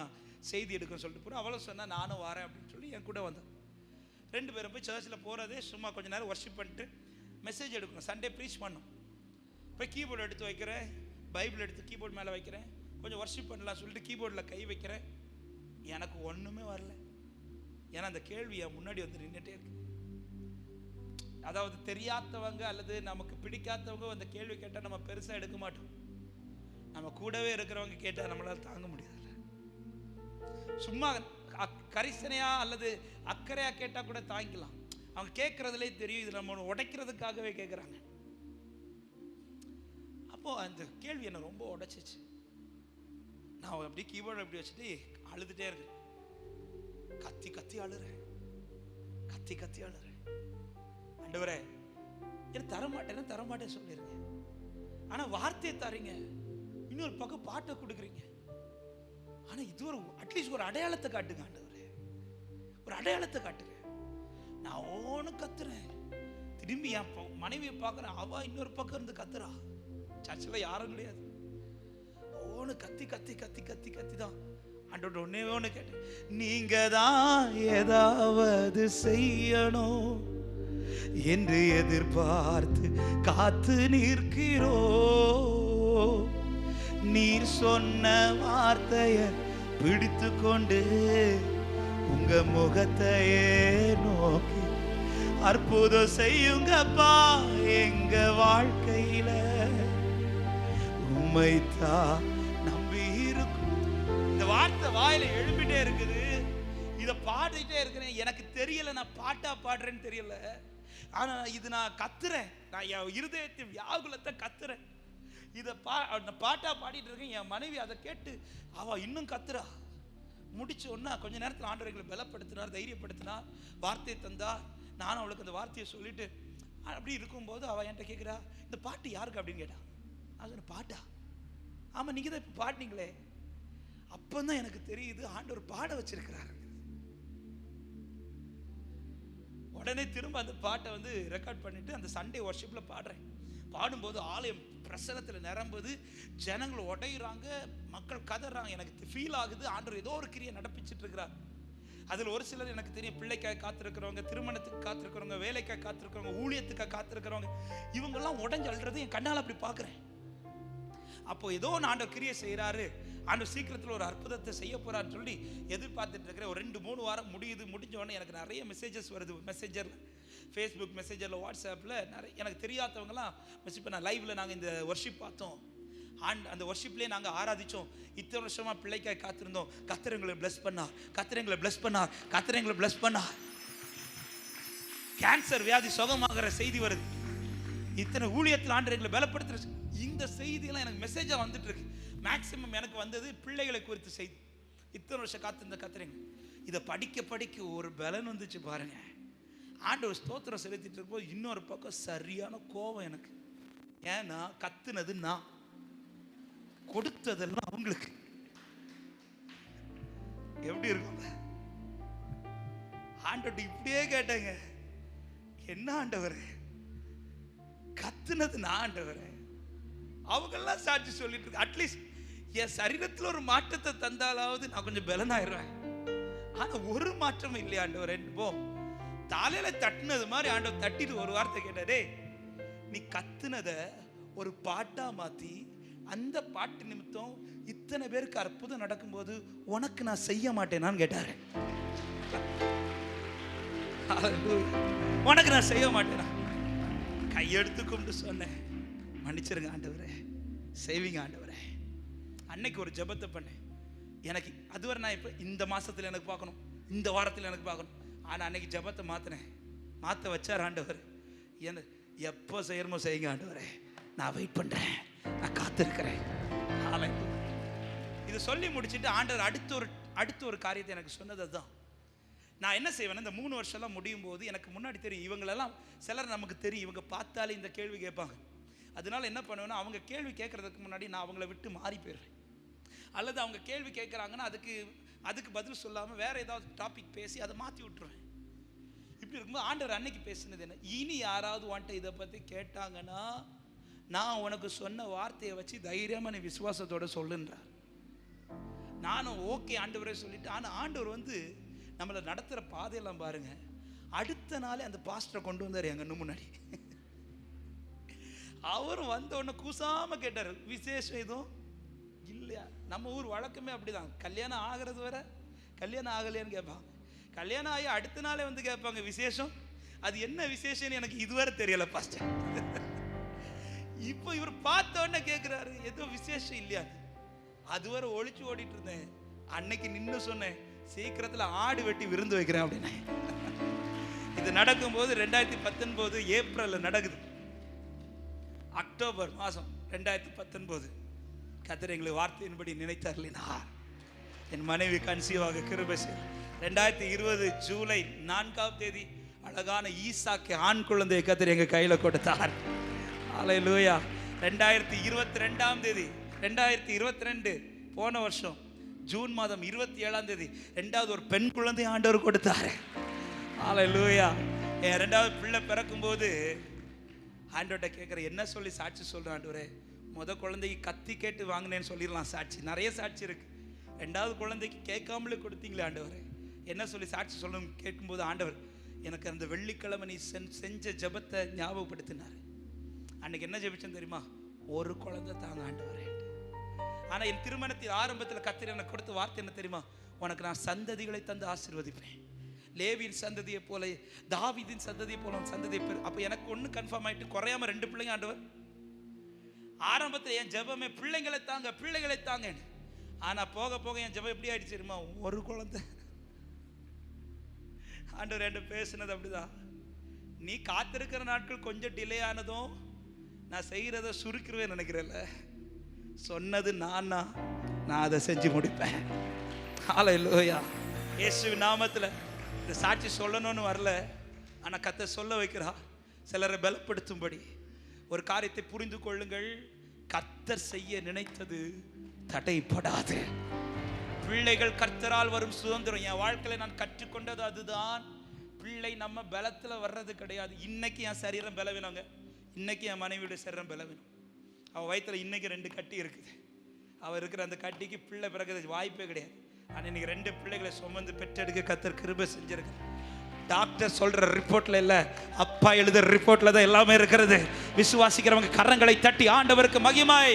செய்தி எடுக்கணும்னு சொல்லிட்டு போகிறேன். அவளும் சொன்னால் நானும் வரேன் அப்படின்னு சொல்லி என் கூட வந்தேன். 2 பேரும் போய் சர்ச்சில் போகிறதே சும்மா கொஞ்சம் நேரம் வர்ஷிப் பண்ணிட்டு மெசேஜ் எடுக்கணும். சண்டே ப்ரீச் பண்ணோம். போய் கீபோர்டு எடுத்து வைக்கிறேன், பைபிள் எடுத்து கீபோர்டு மேலே வைக்கிறேன், கொஞ்சம் வர்ஷிப் பண்ணலாம் சொல்லிட்டு கீபோர்டில் கை வைக்கிறேன். எனக்கு ஒன்றுமே வரல. ஏன்னா அந்த கேள்வி என் முன்னாடி வந்து நின்றுட்டே இருக்கு. அதாவது தெரியாதவங்க அல்லது நமக்கு பிடிக்காதவங்க அந்த கேள்வி கேட்டால் நம்ம பெருசாக எடுக்க மாட்டோம். நம்ம கூடவே இருக்கிறவங்க கேட்டால் நம்மளால் தாங்க முடியாது. சும்மா கரிசனையா அல்லது அக்கறையா கேட்டால் கூட தாங்கிக்கலாம். அவங்க கேட்கறதுலே தெரியும் இது நம்ம உடைக்கிறதுக்காகவே கேட்குறாங்க. அப்போ அந்த கேள்வி என்ன ரொம்ப உடைச்சிச்சு. நான் அப்படியே கீபோர்டு அப்படி வச்சுட்டு அழுதுட்டே இருக்கேன். கத்தி கத்தி அழுறேன். ஆண்டவரே என்ன தரமாட்டேன்னு சொல்லிருங்க. ஆனா வார்த்தையை தரீங்க, இன்னொரு பக்கம் பாட்டை கொடுக்குறீங்க. ஆனா இது ஒரு அட்லீஸ்ட் ஒரு அடையாளத்தை காட்டுங்க ஆண்டவரே, ஒரு அடையாளத்தை காட்டுங்க. நான் ஓன்னு கத்துறேன். திரும்பி என் மனைவியை பார்க்குறேன், அவ இன்னொரு பக்கம் இருந்து கத்துறா. சர்ச்சில் யாரும் கிடையாது. ஓன்னு கத்தி தான் ஆண்டோட ஒண்ணு கேட்டேன். நீங்க தான் ஏதாவது செய்யணும் என்று எதிர்பார்த்து காத்து நிற்கிறோ. நீர் சொன்ன வார்த்தையை பிடித்து கொண்டு உங்க முகத்தையே நோக்கி அற்புதம் செய்யுங்கப்பா எங்க வாழ்க்கையில. உம்மைத்தான் நம்பி இருக்கும். இந்த வார்த்தை வாயில எழுப்பிட்டே இருக்குது. இதை பாடிட்டே இருக்கிறேன். எனக்கு தெரியல நான் பாட்டா பாடுறேன்னு தெரியல. ஆனா இது நான் கத்துறேன். நான் என் இருதயத்தின் வியாகுலத்தை கத்துறேன். இதை பாட்டா பாடிட்டு இருக்கேன். என் மனைவி அதை கேட்டு அவ இன்னும் கத்துறா. முடிச்ச உடனே கொஞ்ச நேரத்தில் ஆண்டவர் எங்களை பலப்படுத்தினார், தைரியப்படுத்தினார், வார்த்தையை தந்தார். நானும் அவளுக்கு அந்த வார்த்தையை சொல்லிட்டு அப்படி இருக்கும்போது அவள் என்கிட்ட கேட்குறா, இந்த பாட்டு யாருக்கு அப்படின்னு கேட்டா. நான் சொன்ன பாட்டா? ஆமாம், நீங்கள் தான் இப்போ பாடினீங்களே. அப்போதான் எனக்கு தெரியுது ஆண்டவர் பாட வச்சிருக்கிறாரு. உடனே திரும்ப அந்த பாட்டை வந்து ரெக்கார்ட் பண்ணிட்டு அந்த சண்டே வர்ஷிப்பில் பாடுறேன். பாடும்போது ஆலயம் பிரசனத்தில் நிரம்புது, ஜனங்கள் உடையிறாங்க, மக்கள் கதறாங்க. எனக்கு ஃபீல் ஆகுது ஆண்டவர் ஏதோ ஒரு கிரியை நடப்பிச்சுட்டு இருக்கிறார். அதில் ஒரு சிலர் எனக்கு தெரியும், பிள்ளைக்காக காத்திருக்கிறவங்க, திருமணத்துக்கு காத்திருக்கிறவங்க, வேலைக்காக காத்திருக்கிறவங்க, ஊழியத்துக்காக காத்திருக்கிறவங்க, இவங்கெல்லாம் உடஞ்சு அழுறது என் கண்ணால் அப்படி பார்க்குறேன். அப்போ ஏதோ ஆண்டவர் கிரியை செய்கிறாரு, ஆண்டவர் சீக்கிரத்தில் ஒரு அற்புதத்தை செய்ய போறான்னு சொல்லி எதிர்பார்த்துட்டு இருக்கிறேன். ஒரு 2-3 வாரம் முடிஞ்ச உடனே எனக்கு நிறைய மெசேஜஸ் வருது. மெசேஜரில், ஃபேஸ்புக் மெசேஜரில், வாட்ஸ்அப்பில் நிறைய எனக்கு தெரியாதவங்களாம் இப்போ நான் லைவில் நாங்கள் இந்த வர்ஷிப் பார்த்தோம், அந்த வர்ஷிப்லேயே நாங்கள் ஆராதித்தோம், இத்தனை வருஷமாக பிள்ளைக்காய் காத்திருந்தோம், கர்த்தர் பிளஸ் பண்ணார், கர்த்தர் பிளஸ் பண்ணார். கேன்சர் வியாதி சுகமாகிற செய்தி வருது. இத்தனை ஊழியத்தில் ஆண்டவர் எங்களை பலப்படுத்துற இந்த செய்தியெல்லாம் எனக்கு மெசேஜாக வந்துட்டு இருக்கு. மேக்சிமம் எனக்கு வந்தது பிள்ளைகளை குறித்து செய்தி. இத்தனை வருஷம் காத்திருந்த கர்த்தர் இதை படிக்க ஒரு பலன் வந்துச்சு பாருங்க. ஆண்டவர் ஸ்தோத்திரம் செலுத்திட்டு இருக்கும்போது இன்னொரு பக்கம் சரியான கோபம் எனக்கு. ஏன்னா கத்துனது நான், கொடுத்ததெல்லாம் அவங்களுக்கு. எப்படி இருக்குங்க? ஆண்டவர் இப்படியே கேட்டேங்க, என்ன ஆண்டவரே, கத்துனது நான் ஆண்டவரே, அவங்கெல்லாம் சாட்சி சொல்லிட்டு இருக்கு. அட்லீஸ்ட் என் சரீரத்தில் ஒரு மாற்றத்தை தந்தாலாவது நான் கொஞ்சம் பலனாயிடுவேன். ஆனா ஒரு மாற்றமும் இல்லையா ஆண்டவரே. போ தலையில தட்டுனது மாதிரி ஆண்டவர் தட்டிட்டு ஒரு வார்த்தை கேட்டாரே, நீ கத்துனத ஒரு பாட்டா மாத்தி அந்த பாட்டு நிமித்தம் இத்தனை பேருக்கு அற்புதம் நடக்கும்போது உனக்கு நான் செய்ய மாட்டேனான்னு கேட்டாரு. உனக்கு நான் செய்ய மாட்டேனா? கையெடுத்து கும்பிட்டு சொன்னேன், மன்னிச்சிருங்க ஆண்டவரே, செய்வீங்க ஆண்டவரே. அன்னைக்கு ஒரு ஜெபத்தை பண்ணேன். எனக்கு அதுவரை நான் இப்போ இந்த மாசத்துல எனக்கு பார்க்கணும், இந்த வாரத்தில் எனக்கு பார்க்கணும். ஆனால் அன்னைக்கு ஜெபத்தை மாற்ற வச்சார் ஆண்டவர். என்ன எப்போ செய்யணுமோ செய்யுங்க ஆண்டவரே, நான் வெயிட் பண்றேன், நான் காத்திருக்கிறேன். இது சொல்லி முடிச்சுட்டு ஆண்டவர் அடுத்த ஒரு காரியத்தை எனக்கு சொன்னது அதுதான். நான் என்ன செய்வேன், இந்த 3 வருஷம்லாம் முடியும் போது எனக்கு முன்னாடி தெரியும் இவங்களெல்லாம் சிலர் நமக்கு தெரியும், இவங்க பார்த்தாலே இந்த கேள்வி கேட்பாங்க. அதனால என்ன பண்ணுவேன்னா, அவங்க கேள்வி கேட்கறதுக்கு முன்னாடி நான் அவங்கள விட்டு மாறி போயிடுவேன். அல்லது அவங்க கேள்வி கேட்குறாங்கன்னா அதுக்கு பதில் சொல்லாமல் வேற ஏதாவது டாபிக் பேசி அதை மாற்றி விட்டுருவேன். இப்படி இருக்கும்போது ஆண்டவர் அன்னைக்கு பேசினது என்ன, இனி யாராவது வந்துட்டு இதை பற்றி கேட்டாங்கன்னா நான் உனக்கு சொன்ன வார்த்தையை வச்சு தைரியமாக நீ விசுவாசத்தோட சொல்லுன்றார். நானும் ஓகே ஆண்டவரே சொல்லிட்டு. ஆனால் ஆண்டவர் நம்மளை நடத்துகிற பாதையெல்லாம் பாருங்க, அடுத்த நாளே அந்த பாஸ்டரை கொண்டு வந்தார் எங்க இன்னும் முன்னாடி. அவரும் வந்த உடனே கூசாம கேட்டார், விசேஷம் எதுவும் இல்லையா? நம்ம ஊர் வழக்கமே அப்படிதான், கல்யாணம் ஆகிறது வரை கல்யாணம் ஆகலையான்னு கேட்பாங்க, கல்யாணம் ஆகி அடுத்த நாளே கேட்பாங்க விசேஷம். அது என்ன விசேஷம்னு எனக்கு இதுவரை தெரியல பாஸ்டர். இப்போ இவர் பார்த்த உடனே கேட்கிறாரு ஏதோ விசேஷம் இல்லையா? அதுவரை ஒளிச்சு ஓடிட்டு இருந்தேன், அன்னைக்கு நின்று சொன்னேன் சீக்கிரத்தில் ஆடு வெட்டி விருந்து வைக்கிறேன் அப்படின்னு. இது நடக்கும்போது 2019 ஏப்ரலில் நடக்குது. அக்டோபர் மாதம் 2019 கர்த்தர் எங்களுக்கு வார்த்தையின்படி நினைத்தார்லினா என் மனைவி கன்சீவாக கிருபை செய்தார். 2020 ஜூலை 4ஆம் தேதி அழகான ஈசாக்கு ஆண் குழந்தையை கர்த்தர் எங்க கையில கொடுத்தார். ஹல்லேலூயா. 2022ஆம் தேதி 2022 போன வருஷம் ஜூன் மாதம் 27ஆம் தேதி 2வது ஒரு பெண் குழந்தை ஆண்டவர் கொடுத்தார். ஹல்லேலூயா. என் 2வது பிள்ளை பிறக்கும்போது ஆண்டவர்கிட்ட கேட்குற என்ன சொல்லி சாட்சி சொல்கிறேன் ஆண்டவரே, குழந்தைக்கு கத்தி கேட்டு வாங்கினேன்னு சொல்லிடலாம் சாட்சி, நிறைய சாட்சி இருக்கு. 2வது குழந்தைக்கு கேட்காமலே கொடுத்தீங்களே ஆண்டவரே, என்ன சொல்லி சாட்சி சொல்லணும் கேட்கும்போது ஆண்டவர் எனக்கு அந்த வெள்ளிக்கிழமை நீ செஞ்ச ஜெபத்தை ஞாபகப்படுத்தினார். அன்னைக்கு என்ன ஜெபிச்சேன் தெரியுமா? ஒரு குழந்தை தாங்க ஆண்டவரே. ஆனால் என் திருமணத்தின் ஆரம்பத்தில் கர்த்தர் எனக்கு கொடுத்த வார்த்தை என்ன தெரியுமா? உனக்கு நான் சந்ததிகளை தந்து ஆசீர்வதிப்பேன், லேவியின் சந்ததியை போல தாவீதின் சந்ததியை போல சந்ததியை பெரு. அப்போ எனக்கு ஒன்று கன்ஃபார்ம் ஆகிட்டு, குறையாம 2 பிள்ளைங்க ஆண்டவர். ஆரம்பத்தில் என் ஜெபமே பிள்ளைங்களை தாங்க பிள்ளைகளை தாங்க. ஆனால் போக போக என் ஜெபம் எப்படி ஆயிடுச்சு தெரியுமா? ஒரு குழந்தை. ஆண்டவர் என்கிட்ட பேசுனது அப்படிதான். நீ காத்திருக்கிற நாட்கள் கொஞ்சம் டிலே ஆனதும் நான் செய்கிறத சுருக்கிருவேன் நினைக்கிறேன்ல, சொன்னது நான் அதை செஞ்சு முடிப்பேன். ஹல்லேலூயா. இயேசுவின் நாமத்தில் இந்த சாட்சி சொல்லணும்னு வரல, ஆனால் கர்த்தர் சொல்ல வைக்கிறா சிலரை பலப்படுத்தும்படி. ஒரு காரியத்தை புரிந்து கொள்ளுங்கள், கர்த்தர் செய்ய நினைத்தது தடைப்படாது. பிள்ளைகள் கர்த்தரால் வரும் சுதந்திரம். என் வாழ்க்கையில நான் கற்றுக்கொண்டது அதுதான். பிள்ளை நம்ம பலத்தில் வர்றது கிடையாது. இன்னைக்கு என் சரீரம் பலவீனங்க, இன்னைக்கு என் மனைவியோட சரீரம் பலவீனம். அவள் வயிற்றுல இன்னைக்கு 2 கட்டி இருக்குது. அவள் இருக்கிற அந்த கட்டிக்கு பிள்ளை பிறகு வாய்ப்பே கிடையாது. ஆனால் இன்னைக்கு 2 பிள்ளைகளை சுமந்து பெற்றெடுக்க கர்த்தர் கிருபை செஞ்சிருக்கு. டாக்டர் சொல்ற ரிப்போர்ட்ல இல்ல, அப்பா எழுதுற ரிப்போர்ட்ல தான் எல்லாமே இருக்கிறது. விசுவாசிக்கிறவங்க கரங்களை தட்டி ஆண்டவருக்கு மகிமை.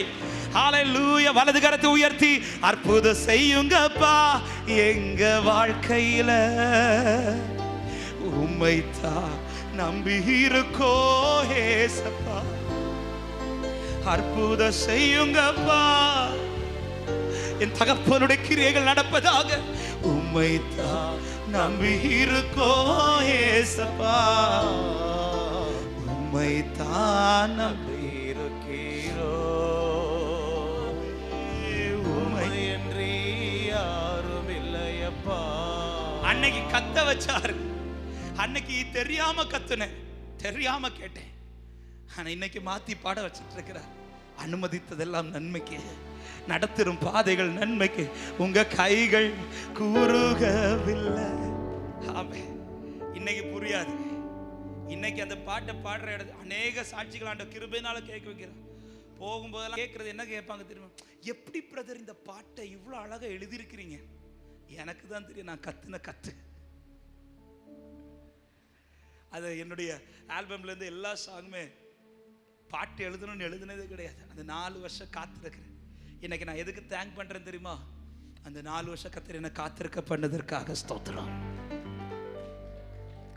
ஹல்லேலூயா. வலது கரத்தை உயர்த்தி அற்புதம் செய்யுங்கப்பா எங்க வாழ்க்கையில, உம்மைத்தான் நம்பி இருக்கோ ஏசப்பா, அற்புதம் செய்யுங்கப்பா என் தகப்பனுடைய கிரியைகள் நடப்பதாக, உம்மைத்தான் நம்பி இருக்கோ ஏசப்பா, உம்மைத்தான் நம்பி இருக்கீரோ, உம்மையன்றி யாரும் இல்லையப்பா. அன்னைக்கு கத்த வச்சாரு, அன்னைக்கு தெரியாம கத்துனேன், தெரியாம கேட்டேன். ஆனா இன்னைக்கு மாத்தி பாட வச்சிட்டு இருக்கிறார். அனுமதித்ததெல்லாம் நன்மைக்கு, நடத்திரும் பாதைகள் நன்மைக்கு, உங்க கைகள் கூறுகவில்லை. ஆமே. இன்னைக்கு புரியாது. இன்னைக்கு அந்த பாட்டை பாடுற இடத்துல அநேக சாட்சிகள் ஆண்ட கிருபையினால கேட்க வைக்கிறார். போகும்போதெல்லாம் கேட்கறது என்ன கேட்பாங்க தெரியுமா? எப்படி பிரதர் இந்த பாட்டை இவ்வளோ அழகா எழுதியிருக்கிறீங்க? எனக்கு தான் தெரியும், நான் கத்துன கத்து. அது என்னுடைய ஆல்பம்ல இருந்து எல்லா சாங்குமே பாட்டு எழுதணும்னு எழுதுனதே கிடையாது. அந்த 4 வருஷம் காத்திருக்கிறேன். இன்னைக்கு நான் எதுக்கு தேங்க் பண்றேன் தெரியுமா? அந்த 4 வருஷம் கர்த்தர் என்ன காத்திருக்க பண்ணதற்காக ஸ்தோத்திரம்.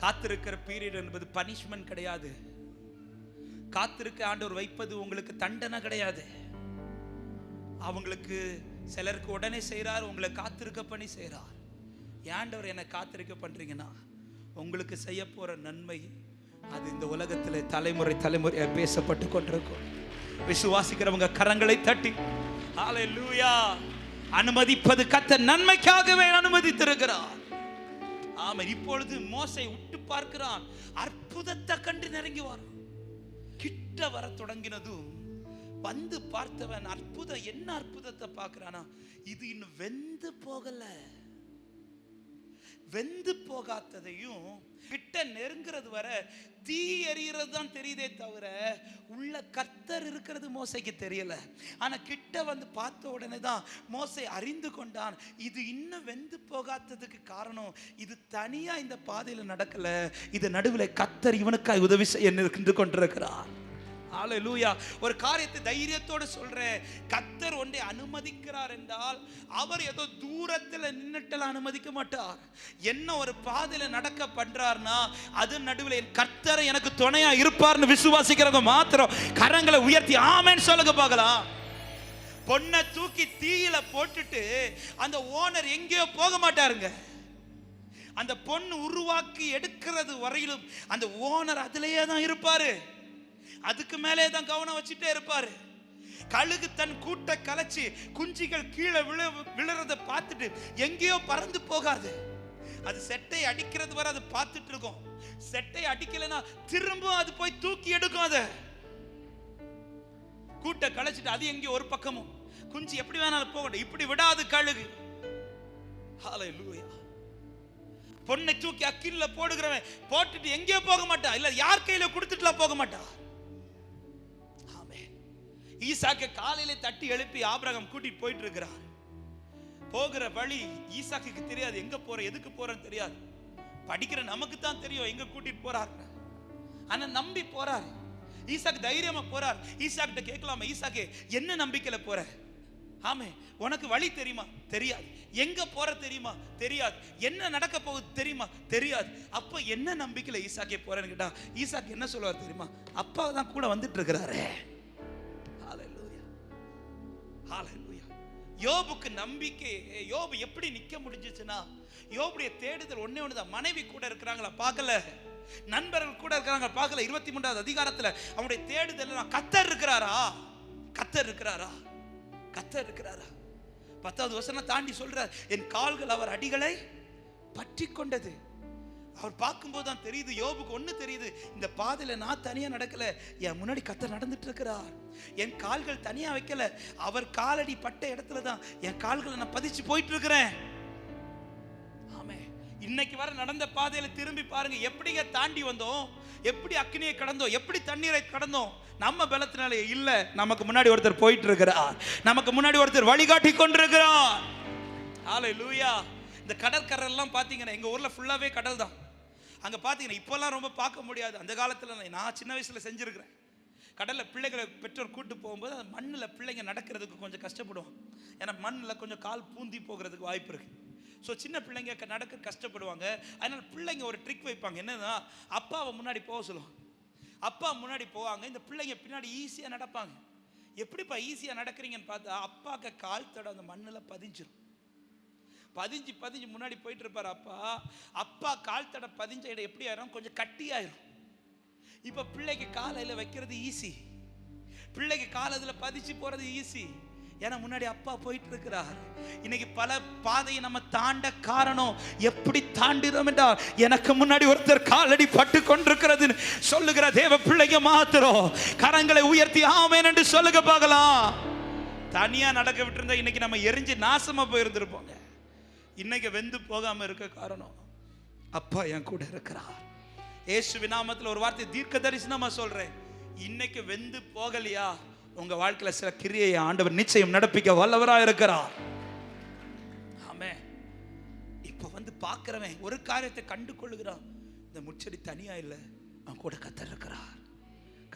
காத்திருக்கிற பீரியட் என்பது பனிஷ்மெண்ட் கிடையாது. காத்திருக்க ஆண்டவர் வைப்பது உங்களுக்கு தண்டனை கிடையாது. அவங்களுக்கு சிலருக்கு உடனே செய்கிறார், உங்களை காத்திருக்க பண்ணி செய்கிறார். ஆண்டவர் என்னை காத்திருக்க பண்றீங்கன்னா உங்களுக்கு செய்ய போற நன்மை அது இந்த உலகத்தில் தலைமுறை தலைமுறையாக பேசப்பட்டு கொண்டிருக்கும். விசுவாசிக்கிறவங்க கரங்களை தட்டி ஹalleluya. அனுமதிப்பது கர்த்தர் நன்மைக்காகவே அனுமதித்திருக்கிறார். ஆமென். இப்பொழுது மோசே உற்று பார்க்கிறான், அற்புதத்தை கண்டு நெருங்கி வரான். கிட்ட வர தொடங்கினதும் வந்து பார்த்தவன் அற்புதம், என்ன அற்புதத்தை பார்க்கிறானா, இது இன்னும் வெந்து போகல. வெந்து போகாததையும் கிட்ட நெருங்கிறது வர தீ எரிகிறது தான் தெரியுதே தவிர உள்ள கர்த்தர் இருக்கிறது மோசைக்கு தெரியல. ஆனா கிட்ட வந்து பார்த்த உடனே தான் மோசை அறிந்து கொண்டான், இது இன்னும் வெந்து போகாததுக்கு காரணம் இது தனியா இந்த பாதையில நடக்கல, இது நடுவில் கர்த்தர் இவனுக்காய் உதவி செய்ய நின்று கொண்டிருக்கிறார். ஹalleluya. ஒரு காரியத்தை தைரியத்தோடு சொல்றேன், கர்த்தர் ஒன்றை அனுமதிக்கிறார் என்றால் அவர் ஏதோ தூரத்தில் நின்னுட்டலாம் அனுமதிக்க மாட்டார். என்ன ஒரு பாதையில நடக்க பண்றார்னா அது நடுவில் என் கர்த்தர் எனக்கு துணையா இருப்பார்னு விசுவாசிக்கிறவங்க மாத்திரம் கரங்களை உயர்த்தி ஆமென் சொல்லுங்க பார்க்கலாம். பொண்ணை தூக்கி தீயில போட்டுட்டு அந்த ஓனர் எங்கேயோ போக மாட்டாருங்க. அந்த பொண்ணு உருவாக்கி எடுக்கிறது வரையிலும் அந்த ஓனர் அதிலேயே தான் இருப்பாரு. அதுக்கு மேலே தான் கவனம் வச்சுட்டே இருப்பாரு. கழுகு தன் கூட்டை கலைச்சு குஞ்சிகள் கீழே விழுறத பார்த்துட்டு எங்கேயோ பறந்து போகாது. அது செட்டை அடிக்கிறது வரை அது பார்த்துட்டு இருக்கும். செட்டை அடிக்கலைன்னா திரும்ப அது போய் தூக்கி எடுக்கும். அதை கூட்டை கலைச்சிட்டு அது எங்கேயோ ஒரு பக்கமும் குஞ்சு எப்படி வேணாலும் போகட்டும், இப்படி விடாது கழுகு. ஹalleluya. பொண்ணை தூக்கி அக்கில போடுகிறவன் போட்டுட்டு எங்கேயோ போக மாட்டான், இல்ல யார் கையில கொடுத்துட்டுலாம் போக மாட்டான். ஈசாக்கை காலையில தட்டி எழுப்பி ஆபிரகாம் கூட்டிட்டு போயிட்டு இருக்கிறார். போகிற வழி ஈசாக்குக்கு தெரியாது, எங்க போற எதுக்கு போறன்னு தெரியாது. படிக்கிற நமக்கு தான் தெரியும் எங்க கூட்டிட்டு போறார். ஆனா நம்பி போறார். ஈசாக்கு தைரியமா போறார். ஈசாக்கிட்ட கேட்கலாமா, ஈசாக்கே என்ன நம்பிக்கையில போற? ஆமே, உனக்கு வழி தெரியுமா? தெரியாது. எங்க போற தெரியுமா? தெரியாது. என்ன நடக்க போகுது தெரியுமா? தெரியாது. அப்ப என்ன நம்பிக்கையில ஈசாக்கே போறேன்னு கேட்டா ஈசாக்கு என்ன சொல்லுவார் தெரியுமா? அப்பா தான் கூட வந்துட்டு இருக்கிறாரு. யோபுக்கு நம்பிக்கை, யோபு எப்படி நிக்க முடிஞ்சுச்சுன்னா யோபுடைய தேடுதல் ஒண்ணே ஒண்ணுதான். மனைவி கூட இருக்கிறாங்களா பார்க்கல, நண்பர்கள் கூட இருக்கிறாங்க பார்க்கல. 23வது அதிகாரத்துல அவனுடைய தேடுதல் கர்த்தர் இருக்கிறாரா, கர்த்தர் இருக்கிறாரா, கர்த்தர் இருக்கிறாரா. 10வது வசனம் தாண்டி சொல்றார், என் கால்கள் அவர் அடிகளை பற்றி கொண்டது. அவர் பார்க்கும்போது தான் தெரியுது, யோபுக்கு ஒண்ணு தெரியுது, இந்த பாதையில நான் தனியா நடக்கல, என் முன்னாடி கர்த்தர் நடந்துட்டு இருக்கிறார். என் கால்கள் தனியா வைக்கல, அவர் காலடி பட்ட இடத்துல தான் என் கால்களை நான் பதிச்சு போயிட்டு இருக்கிறேன். ஆமே. இன்னைக்கு வர நடந்த பாதையில திரும்பி பாருங்க, எப்படிங்க தாண்டி வந்தோம், எப்படி அக்னியை கடந்தோம், எப்படி தண்ணீரை கடந்தோம். நம்ம பலத்தினாலே இல்ல, நமக்கு முன்னாடி ஒருத்தர் போயிட்டு இருக்கிறார், நமக்கு முன்னாடி ஒருத்தர் வழிகாட்டி கொண்டிருக்கிறார். ஹalleluya. இந்த கடற்கரை எல்லாம் பாத்தீங்கன்னா எங்க ஊர்ல ஃபுல்லாவே கடல் தான். அங்க பாத்தீங்கன்னா இப்பெல்லாம் ரொம்ப பார்க்க முடியாது. அந்த காலத்துல நான் சின்ன வயசுல செஞ்சிருக்கிறேன். கடல்ல பிள்ளைகளை பெற்றோர் கூட்டு போகும்போது அந்த மண்ணில் பிள்ளைங்க நடக்கிறதுக்கு கொஞ்சம் கஷ்டப்படுவாங்க. ஏன்னா மண்ணில் கொஞ்சம் கால் பூந்தி போகிறதுக்கு வாய்ப்பு இருக்கு. ஸோ சின்ன பிள்ளைங்க நடக்க கஷ்டப்படுவாங்க. அதனால பிள்ளைங்க ஒரு ட்ரிக் வைப்பாங்க, என்னன்னா அப்பாவை முன்னாடி போக சொல்லுவாங்க. அப்பா முன்னாடி போவாங்க, இந்த பிள்ளைங்க பின்னாடி ஈஸியாக நடப்பாங்க. எப்படிப்பா ஈஸியாக நடக்கிறீங்கன்னு பார்த்தா அப்பாவுக்கு கால் தடம் அந்த மண்ணில் பதிஞ்சிடும். பதிஞ்சு முன்னாடி போயிட்டு இருப்பார் அப்பா. அப்பா கால் தடை பதிஞ்ச இடம் எப்படி ஆயிரும், கொஞ்சம் கட்டியாயிரும். இப்ப பிள்ளைக்கு காலையில வைக்கிறது ஈஸி, பிள்ளைக்கு காலத்துல பதிச்சு போறது ஈஸி. ஏன்னா முன்னாடி அப்பா போயிட்டு இருக்கிறார். இன்னைக்கு பல பாதையை நம்ம தாண்ட காரணம் எப்படி தாண்டினோம் என்றால் எனக்கு முன்னாடி ஒருத்தர் காலடி பட்டு கொண்டிருக்கிறது சொல்லுகிற தேவ பிள்ளைங்க மாத்திரம் கரங்களை உயர்த்தி ஆமென் என்று சொல்லுங்க பார்க்கலாம். தனியா நடக்க விட்டுருந்தா இன்னைக்கு நம்ம எரிஞ்சு நாசமா போயிருந்திருப்போங்க. இன்னைக்கு வெந்து போகாம இருக்க காரணம் அப்பா என் கூட இருக்கிறார். இயேசுவின் நாமத்தில் ஒரு வார்த்தை தீர்க்க தரிசனமா சொல்றேன், இன்னைக்கு வெந்து போகலையா உங்க வாழ்க்கையில சில கிரியை ஆண்டவர் நிச்சயம் நடப்பிக்க வல்லவரா இருக்கிறார். ஆமே. இப்ப வந்து பார்க்கிறவன் ஒரு காரியத்தை கண்டு கொள்ளுகிறான், இந்த முச்செடி தனியா இல்லை, அவன் கூட கர்த்தர் இருக்கிறார்,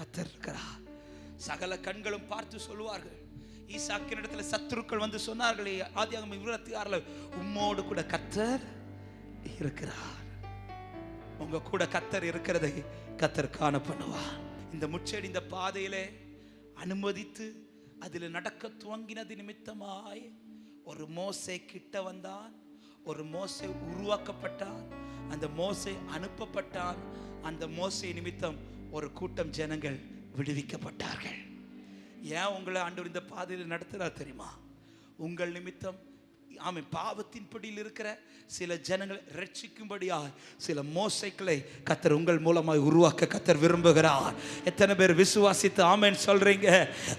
கர்த்தர் இருக்கிறார். சகல கண்களும் பார்த்து சொல்லுவார்கள். ஈசாக்கின் இடத்துல சத்துருக்கள் வந்து சொன்னார்களே, ஆதியாகமம் 26 உம்மோடு கூட கர்த்தர் இருக்கிறார். உங்க கூட கர்த்தர் இருக்கிறதை கர்த்தர் காண பண்ணுவார். இந்த முச்செடி இந்த பாதையிலே அனுமதித்து அதில் நடக்க துவங்கினது நிமித்தமாய் ஒரு மோசே கிட்ட வந்தான், ஒரு மோசே உருவாக்கப்பட்டான், அந்த மோசே அனுப்பப்பட்டான். அந்த மோசே நிமித்தம் ஒரு கூட்டம் ஜனங்கள் விடுவிக்கப்பட்டார்கள். ஏன் உங்களை ஆண்டவர் இந்த பாதையில் நடத்துகிறார் தெரியுமா? உங்கள் நிமித்தம் பாவத்தின் பிடியில் இருக்கிற சில ஜனங்களை ரட்சிக்கும்படியாக சில மோசைகளை கர்த்தர் உங்கள் மூலமாக உருவாக்க கர்த்தர் விரும்புகிறார். எத்தனை பேர் விசுவாசித்து ஆமென் சொல்றீங்க?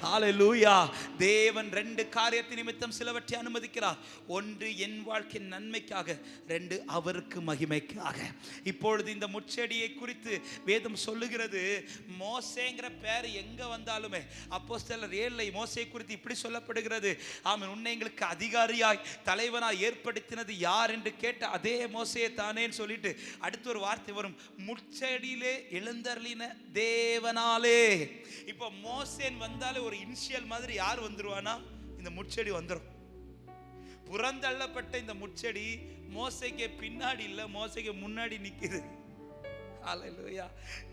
ஹல்லேலூயா. தேவன் 2 காரியத்தின் நிமித்தம் சிலவற்றை அனுமதிக்கிறார். ஒன்று என் வாழ்க்கையின் நன்மைக்காக, 2 அவருக்கு மகிமைக்காக. இப்பொழுது இந்த முட்செடியை குறித்து வேதம் சொல்லுகிறது. மோசேங்கிற பேர் எங்க வந்தாலுமே அப்போஸ்தலர் 7 மோசே குறித்து இப்படி சொல்லப்படுகிறது. ஆமென். உன்னை எங்களுக்கு அதிகாரியாய் தலைவனாய் ஏற்படுத்தினது யார் என்று கேட்ட அதே மோசே தானேன்னு சொல்லிட்டு அடுத்து ஒரு வார்த்தை வரும், முட்செடியிலே எழுந்தருளின தேவனாலே. இப்போ மோசேன் வந்தாலே ஒரு இனிஷியல் மாதிரி யார் வந்துருவானா? இந்த முட்செடி வந்துடும். புறந்தள்ளப்பட்ட இந்த முட்செடி மோசேக்கு பின்னாடி இல்ல, மோசேக்கு முன்னாடி நிக்குது. ஹல்லேலூயா.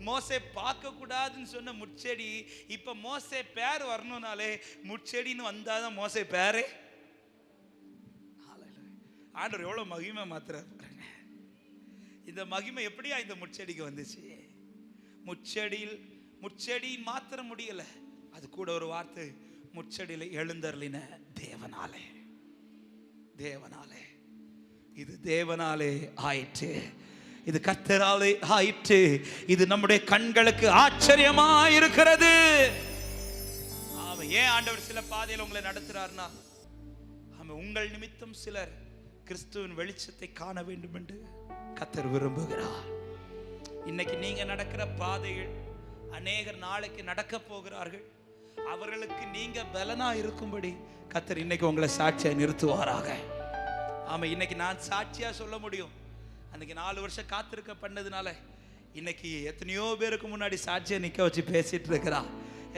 மோசே பார்க்க கூடாதுன்னு சொன்ன முட்செடி இப்ப மோசே பேர் வரணும்னாலே முட்செடின்னு வந்தாதான் மோசே பேரே. ஆண்டவர் எவ்வளவு மகிமை மாத்துறாரு பாருங்க. இந்த மகிமை எப்படியா இந்த முட்செடிக்கு வந்துச்சு? முட்செடியின் மாத்திர முடியல, அது கூட ஒரு வார்த்தை, முட்செடியில எழுந்தருளின தேவனாலே. தேவனாலே, இது தேவனாலே ஆயிற்று, இது கர்த்தராலே ஆயிற்று. இது நம்முடைய கண்களுக்கு ஆச்சரியமா இருக்கிறது. ஏன் ஆண்டவர் சில பாதையில் உங்களை நடத்துறாருன்னா, உங்கள் நிமித்தம் சிலர் கிறிஸ்துவின் வெளிச்சத்தை காண வேண்டும் என்று கர்த்தர் விரும்புகிறார். இன்னைக்கு நீங்க நடக்கிற பாதைகள் அநேகர் நாளைக்கு நடக்க போகிறார்கள். அவர்களுக்கு நீங்க பலனா இருக்கும்படி கர்த்தர் இன்னைக்கு உங்களை சாட்சியா நிறுத்துவாராக. ஆமா, இன்னைக்கு நான் சாட்சியா சொல்ல முடியும். அன்னைக்கு 4 வருஷம் காத்திருக்க பண்ணதுனால இன்னைக்கு எத்தனையோ பேருக்கு முன்னாடி சாட்சியா நிக்க வச்சு பேசிட்டு இருக்கிறா.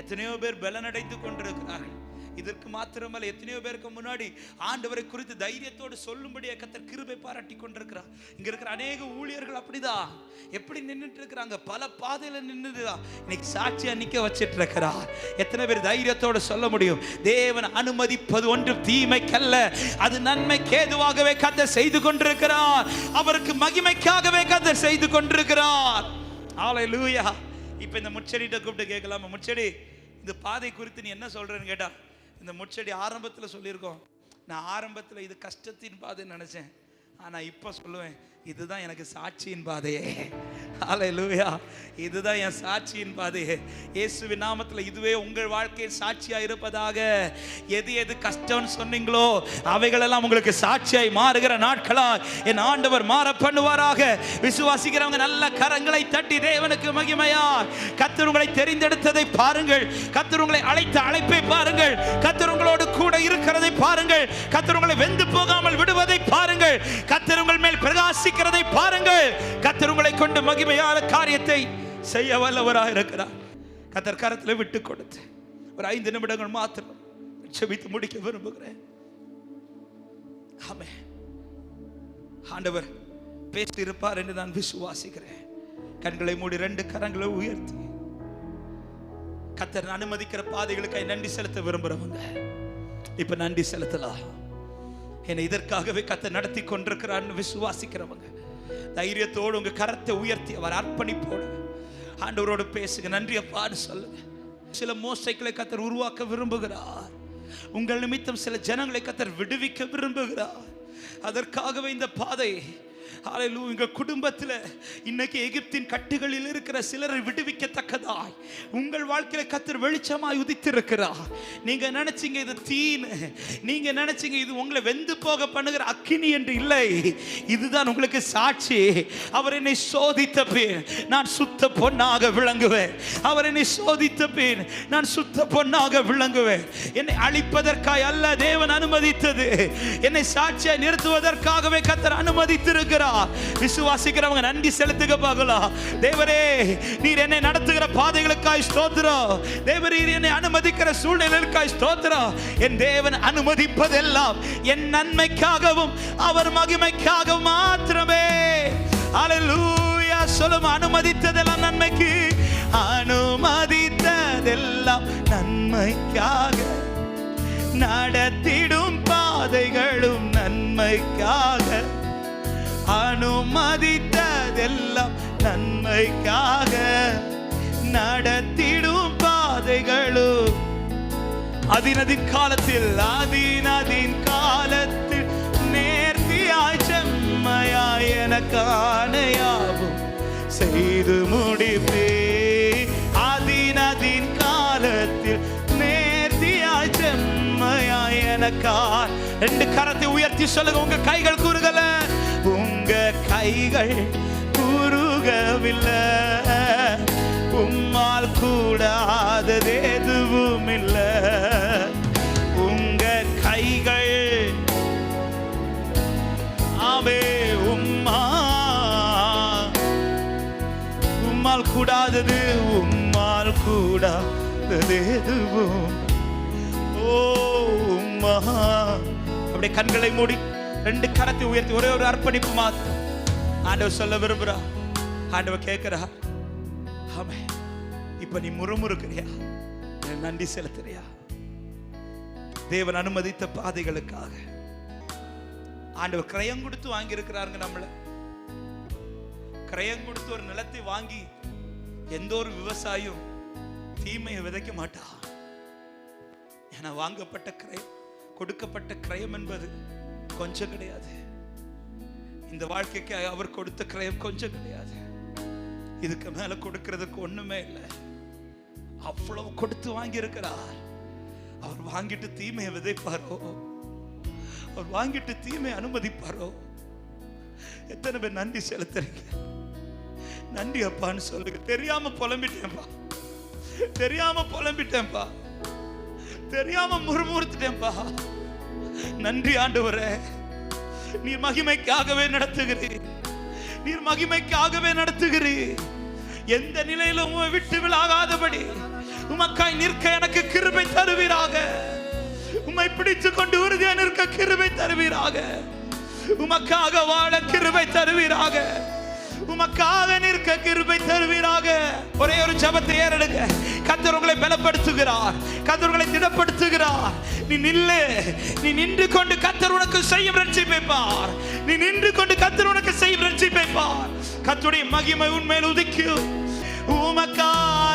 எத்தனையோ பேர் பலனடைந்து கொண்டிருக்கிறார்கள். இதற்கு மாத்திரமல்ல, எத்தனையோ பேருக்கு முன்னாடி ஆண்டவரை குறித்து தைரியத்தோடு சொல்லும்படியே கர்த்தர் கிருபை பாராட்டி கொண்டிருக்கிறார். இங்க இருக்கிற அநேக ஊழியர்கள் அப்படிதான் எப்படி நின்றுட்டு இருக்கிறாங்க, பல பாதையில நின்றுதான் இன்னைக்கு சாட்சியா நிக்க வச்சிட்டு இருக்கிறார். எத்தனை பேர் தைரியத்தோடு சொல்ல முடியும்? தேவன் அனுமதிப்பது ஒன்று தீமைக்கல்ல, அது நன்மைக்கு ஏதுவாகவே கர்த்தர் செய்து கொண்டிருக்கிறார். அவருக்கு மகிமைக்காகவே கர்த்தர் செய்து கொண்டிருக்கிறார். ஹல்லேலூயா. இப்ப இந்த முட்செடிட்ட கூப்பிட்டு கேட்கலாமா, முட்செடி இந்த பாதை குறித்து நீ என்ன சொல்றேன்னு கேட்டா, இந்த முட்செடி ஆரம்பத்தில் சொல்லியிருக்கோம். நான் ஆரம்பத்தில் இது கஷ்டத்தின் பாதைன்னு நினைச்சேன். ஆனா இப்ப சொல்லுவேன், இதுதான் எனக்கு சாட்சியின் பாதையே. ஹல்லேலூயா. இதுதான் என் சாட்சியின் பாதையே. இயேசுவின் நாமத்தில் இதுவே உங்கள் வாழ்க்கையில் சாட்சியா இருப்பதாக. எது எது கஷ்டம்னு சொன்னீங்களோ அவைகளெல்லாம் உங்களுக்கு சாட்சியாய் மாறுகிற நாட்களா என் ஆண்டவர் மாற பண்ணுவாராக. விசுவாசிக்கிறவங்க நல்ல கரங்களை தட்டி தேவனுக்கு மகிமையா. கர்த்தர் உங்களை தெரிந்தெடுத்ததை பாருங்கள், கர்த்தர் உங்களை அழைத்த அழைப்பை பாருங்கள், கர்த்தர் உங்களோடு கூட இருக்கிறதை பாருங்கள், கர்த்தர் உங்களை வெந்து போகாமல் விடுவதை பாருங்கள், கர்த்தர் உங்கள் மேல் பிரகாசிக்கிறதை பாருங்கள். கர்த்தர் உங்களை கொண்டு மகிமையான காரியத்தை செய்ய வல்லவராக இருக்கிறார். கர்த்தர் கரத்தில் விட்டு கொடுத்து ஒரு 5 நிமிடங்கள் மாத்திரம் ஜெபித்து முடிக்க விரும்புகிறேன். ஆமென். ஆண்டவர் பேசி இருப்பார் என்று நான் விசுவாசிக்கிறேன். கண்களை மூடி 2 கரங்களை உயர்த்தி கர்த்தர் அனுமதிக்கிற பாதைகளுக்கு நன்றி செலுத்த விரும்புறவங்க இப்ப நன்றி செலுத்தலாம். என்னை இதற்காகவே கர்த்தர் நடத்தி கொண்டிருக்கிறார் விசுவாசிக்கிறவங்க தைரியத்தோடு உங்க கரத்தை உயர்த்தி அவர் அர்ப்பணிப்போடு ஆண்டவரோடு பேசுங்க. நன்றி அப்பான்னு சொல்லுங்க. சில மோசைகளை கர்த்தர் உருவாக்க விரும்புகிறார். உங்கள் நிமித்தம் சில ஜனங்களை கர்த்தர் விடுவிக்க விரும்புகிறார். அதற்காகவே இந்த பாதை. ஹல்லேலூயா. உங்க குடும்பத்தில் இன்னைக்கு எகிப்தின் கட்டுகளில் இருக்கிற சிலரை விடுவிக்கத்தக்கதாய் உங்கள் வாழ்க்கையில கர்த்தர் வெளிச்சமாய் உதித்திருக்கிறார். நீங்க நினைச்சீங்க இது தீன்னு, நீங்க நினைச்சீங்க இது உங்களை வெந்து போக பண்ணுகிற அக்கினி என்று இல்லை. இதுதான் உங்களுக்கு சாட்சி. அவர் என்னை சோதித்த பின் நான் சுத்த பொன்னாக விளங்குவேன். அவர் என்னை சோதித்த பின் நான் சுத்த பொன்னாக விளங்குவேன். என்னை அழிப்பதற்காக அல்ல தேவன் அனுமதித்தது, என்னை சாட்சியாய் நிறுத்துவதற்காகவே கர்த்தர் அனுமதித்திருக்கிறார். விசுவாசிக்கிறவங்க நன்றி செலுத்துக பார்க்கலாம். தேவரே, நீர் என்னை நடத்துகிற பாதைகளுக்காய் ஸ்தோத்திரம். தேவரே, என்னை அனுமதிக்கிற சூழ்நிலைகளுக்காய் ஸ்தோத்திரம். என் தேவன் அனுமதிப்பதெல்லாம் என் நன்மைக்காகவும் அவர் மகிமைக்காகவும் மாத்திரமே. ஹல்லேலூயா. சொல்லும், அனுமதித்ததெல்லாம் நன்மைக்கு, அனுமதித்ததெல்லாம் நன்மைக்காக, நடத்திடும் பாதைகளும் நன்மைக்காக, அனுமதித்ததெல்லாம் நன்மைக்காக, நடத்திடும் பாதைகளும் அதினதின் காலத்தில் நேர்த்தியாய் செம்மையாய் எனக்கான யாவும் செய்து முடிப்பே. அதினதின் காலத்தில் நேர்த்தியாய் செம்மையாய் எனக்காய். 2 கரத்தை உயர்த்தி சொல்லுங்க. உங்க கைகள் கூறுகல, உங்க கைகள் கூறுகவில்லை, உம்மால் கூடாதது எதுவும் இல்லை. உங்க கைகள் ஆமே உம்மால் கூடாதது, உம்மால் கூடாதது எதுவும். ஓ உம்மா. அப்படியே கண்களை மூடி 2 கரத்தை உயர்த்தி ஒரே ஒரு அர்ப்பணிப்பு மாத்திரம் ஆண்டவர் சொல்ல விரும்புறா. ஆண்டவர் கேட்கிறா, ஆமே இப்ப நீ முறுமுறுக்கிறியா, நன்றி செலுத்துறியா? தேவன் அனுமதித்த பாதைகளுக்காக ஆண்டவர் கிரயம் கொடுத்து வாங்கி இருக்கிறாருங்க. நம்மள கிரயம் கொடுத்து ஒரு நிலத்தை வாங்கி எந்த ஒரு விவசாயியும் தீமையை விதைக்க மாட்டா. என வாங்கப்பட்ட கிரயம், கொடுக்கப்பட்ட கிரயம் என்பது கொஞ்சம் கிடையாது. இந்த வாழ்க்கைக்கு அவர் கொடுத்த கிரயம் கொஞ்சம் கிடையாது. இதுக்கு மேல கொடுக்கிறதுக்கு ஒண்ணுமே இல்லை. அவ்வளவு கொடுத்து வாங்கி இருக்கிறார். அவர் வாங்கிட்டு தீமையை விதைப்பாரோ? அவர் வாங்கிட்டு தீமையை அனுமதிப்பாரோ? எத்தனை பேர் நன்றி செலுத்துறீங்க? நன்றி அப்பான்னு சொல்லுங்க. தெரியாம புலம்பிட்டேன்பா, தெரியாம புலம்பிட்டேன்பா, தெரியாம முறுமுறுத்துட்டேன்பா. நன்றி ஆண்டவரே, நீர் மகிமைக்காகவே நடத்துகிறீர், நீர் மகிமைக்காகவே நடத்துகிறீர். எந்த நிலையிலும் உம்மை விட்டு விலகாதபடி உமக்காய் நிற்க எனக்கு கிருபை தருவீராக. உம்மை பிடித்து கொண்டு உறுதியா நிற்க கிருபை தருவீராக. உமக்காக வாழ கிருபை தருவீராக. உமக்காக நிற்க கிருபை தருவீராக. ஒரே ஒரு ஜெபத்தை ஏறெடுங்க. கர்த்தர் உங்களை பலப்படுத்துகிறார், கர்த்தர் உங்களை திடப்படுத்துகிறார். நீ நில்லு, நீ நின்று கொண்டு கர்த்தர் உனக்கு செய்யும் ரட்சிப்பை பார். நீ நின்று கொண்டு கர்த்தர் உனக்கு செய்யும் ரட்சிப்பை பார். கர்த்தருடைய மகிமை உன்மேல் உதிக்கும். உமக்காக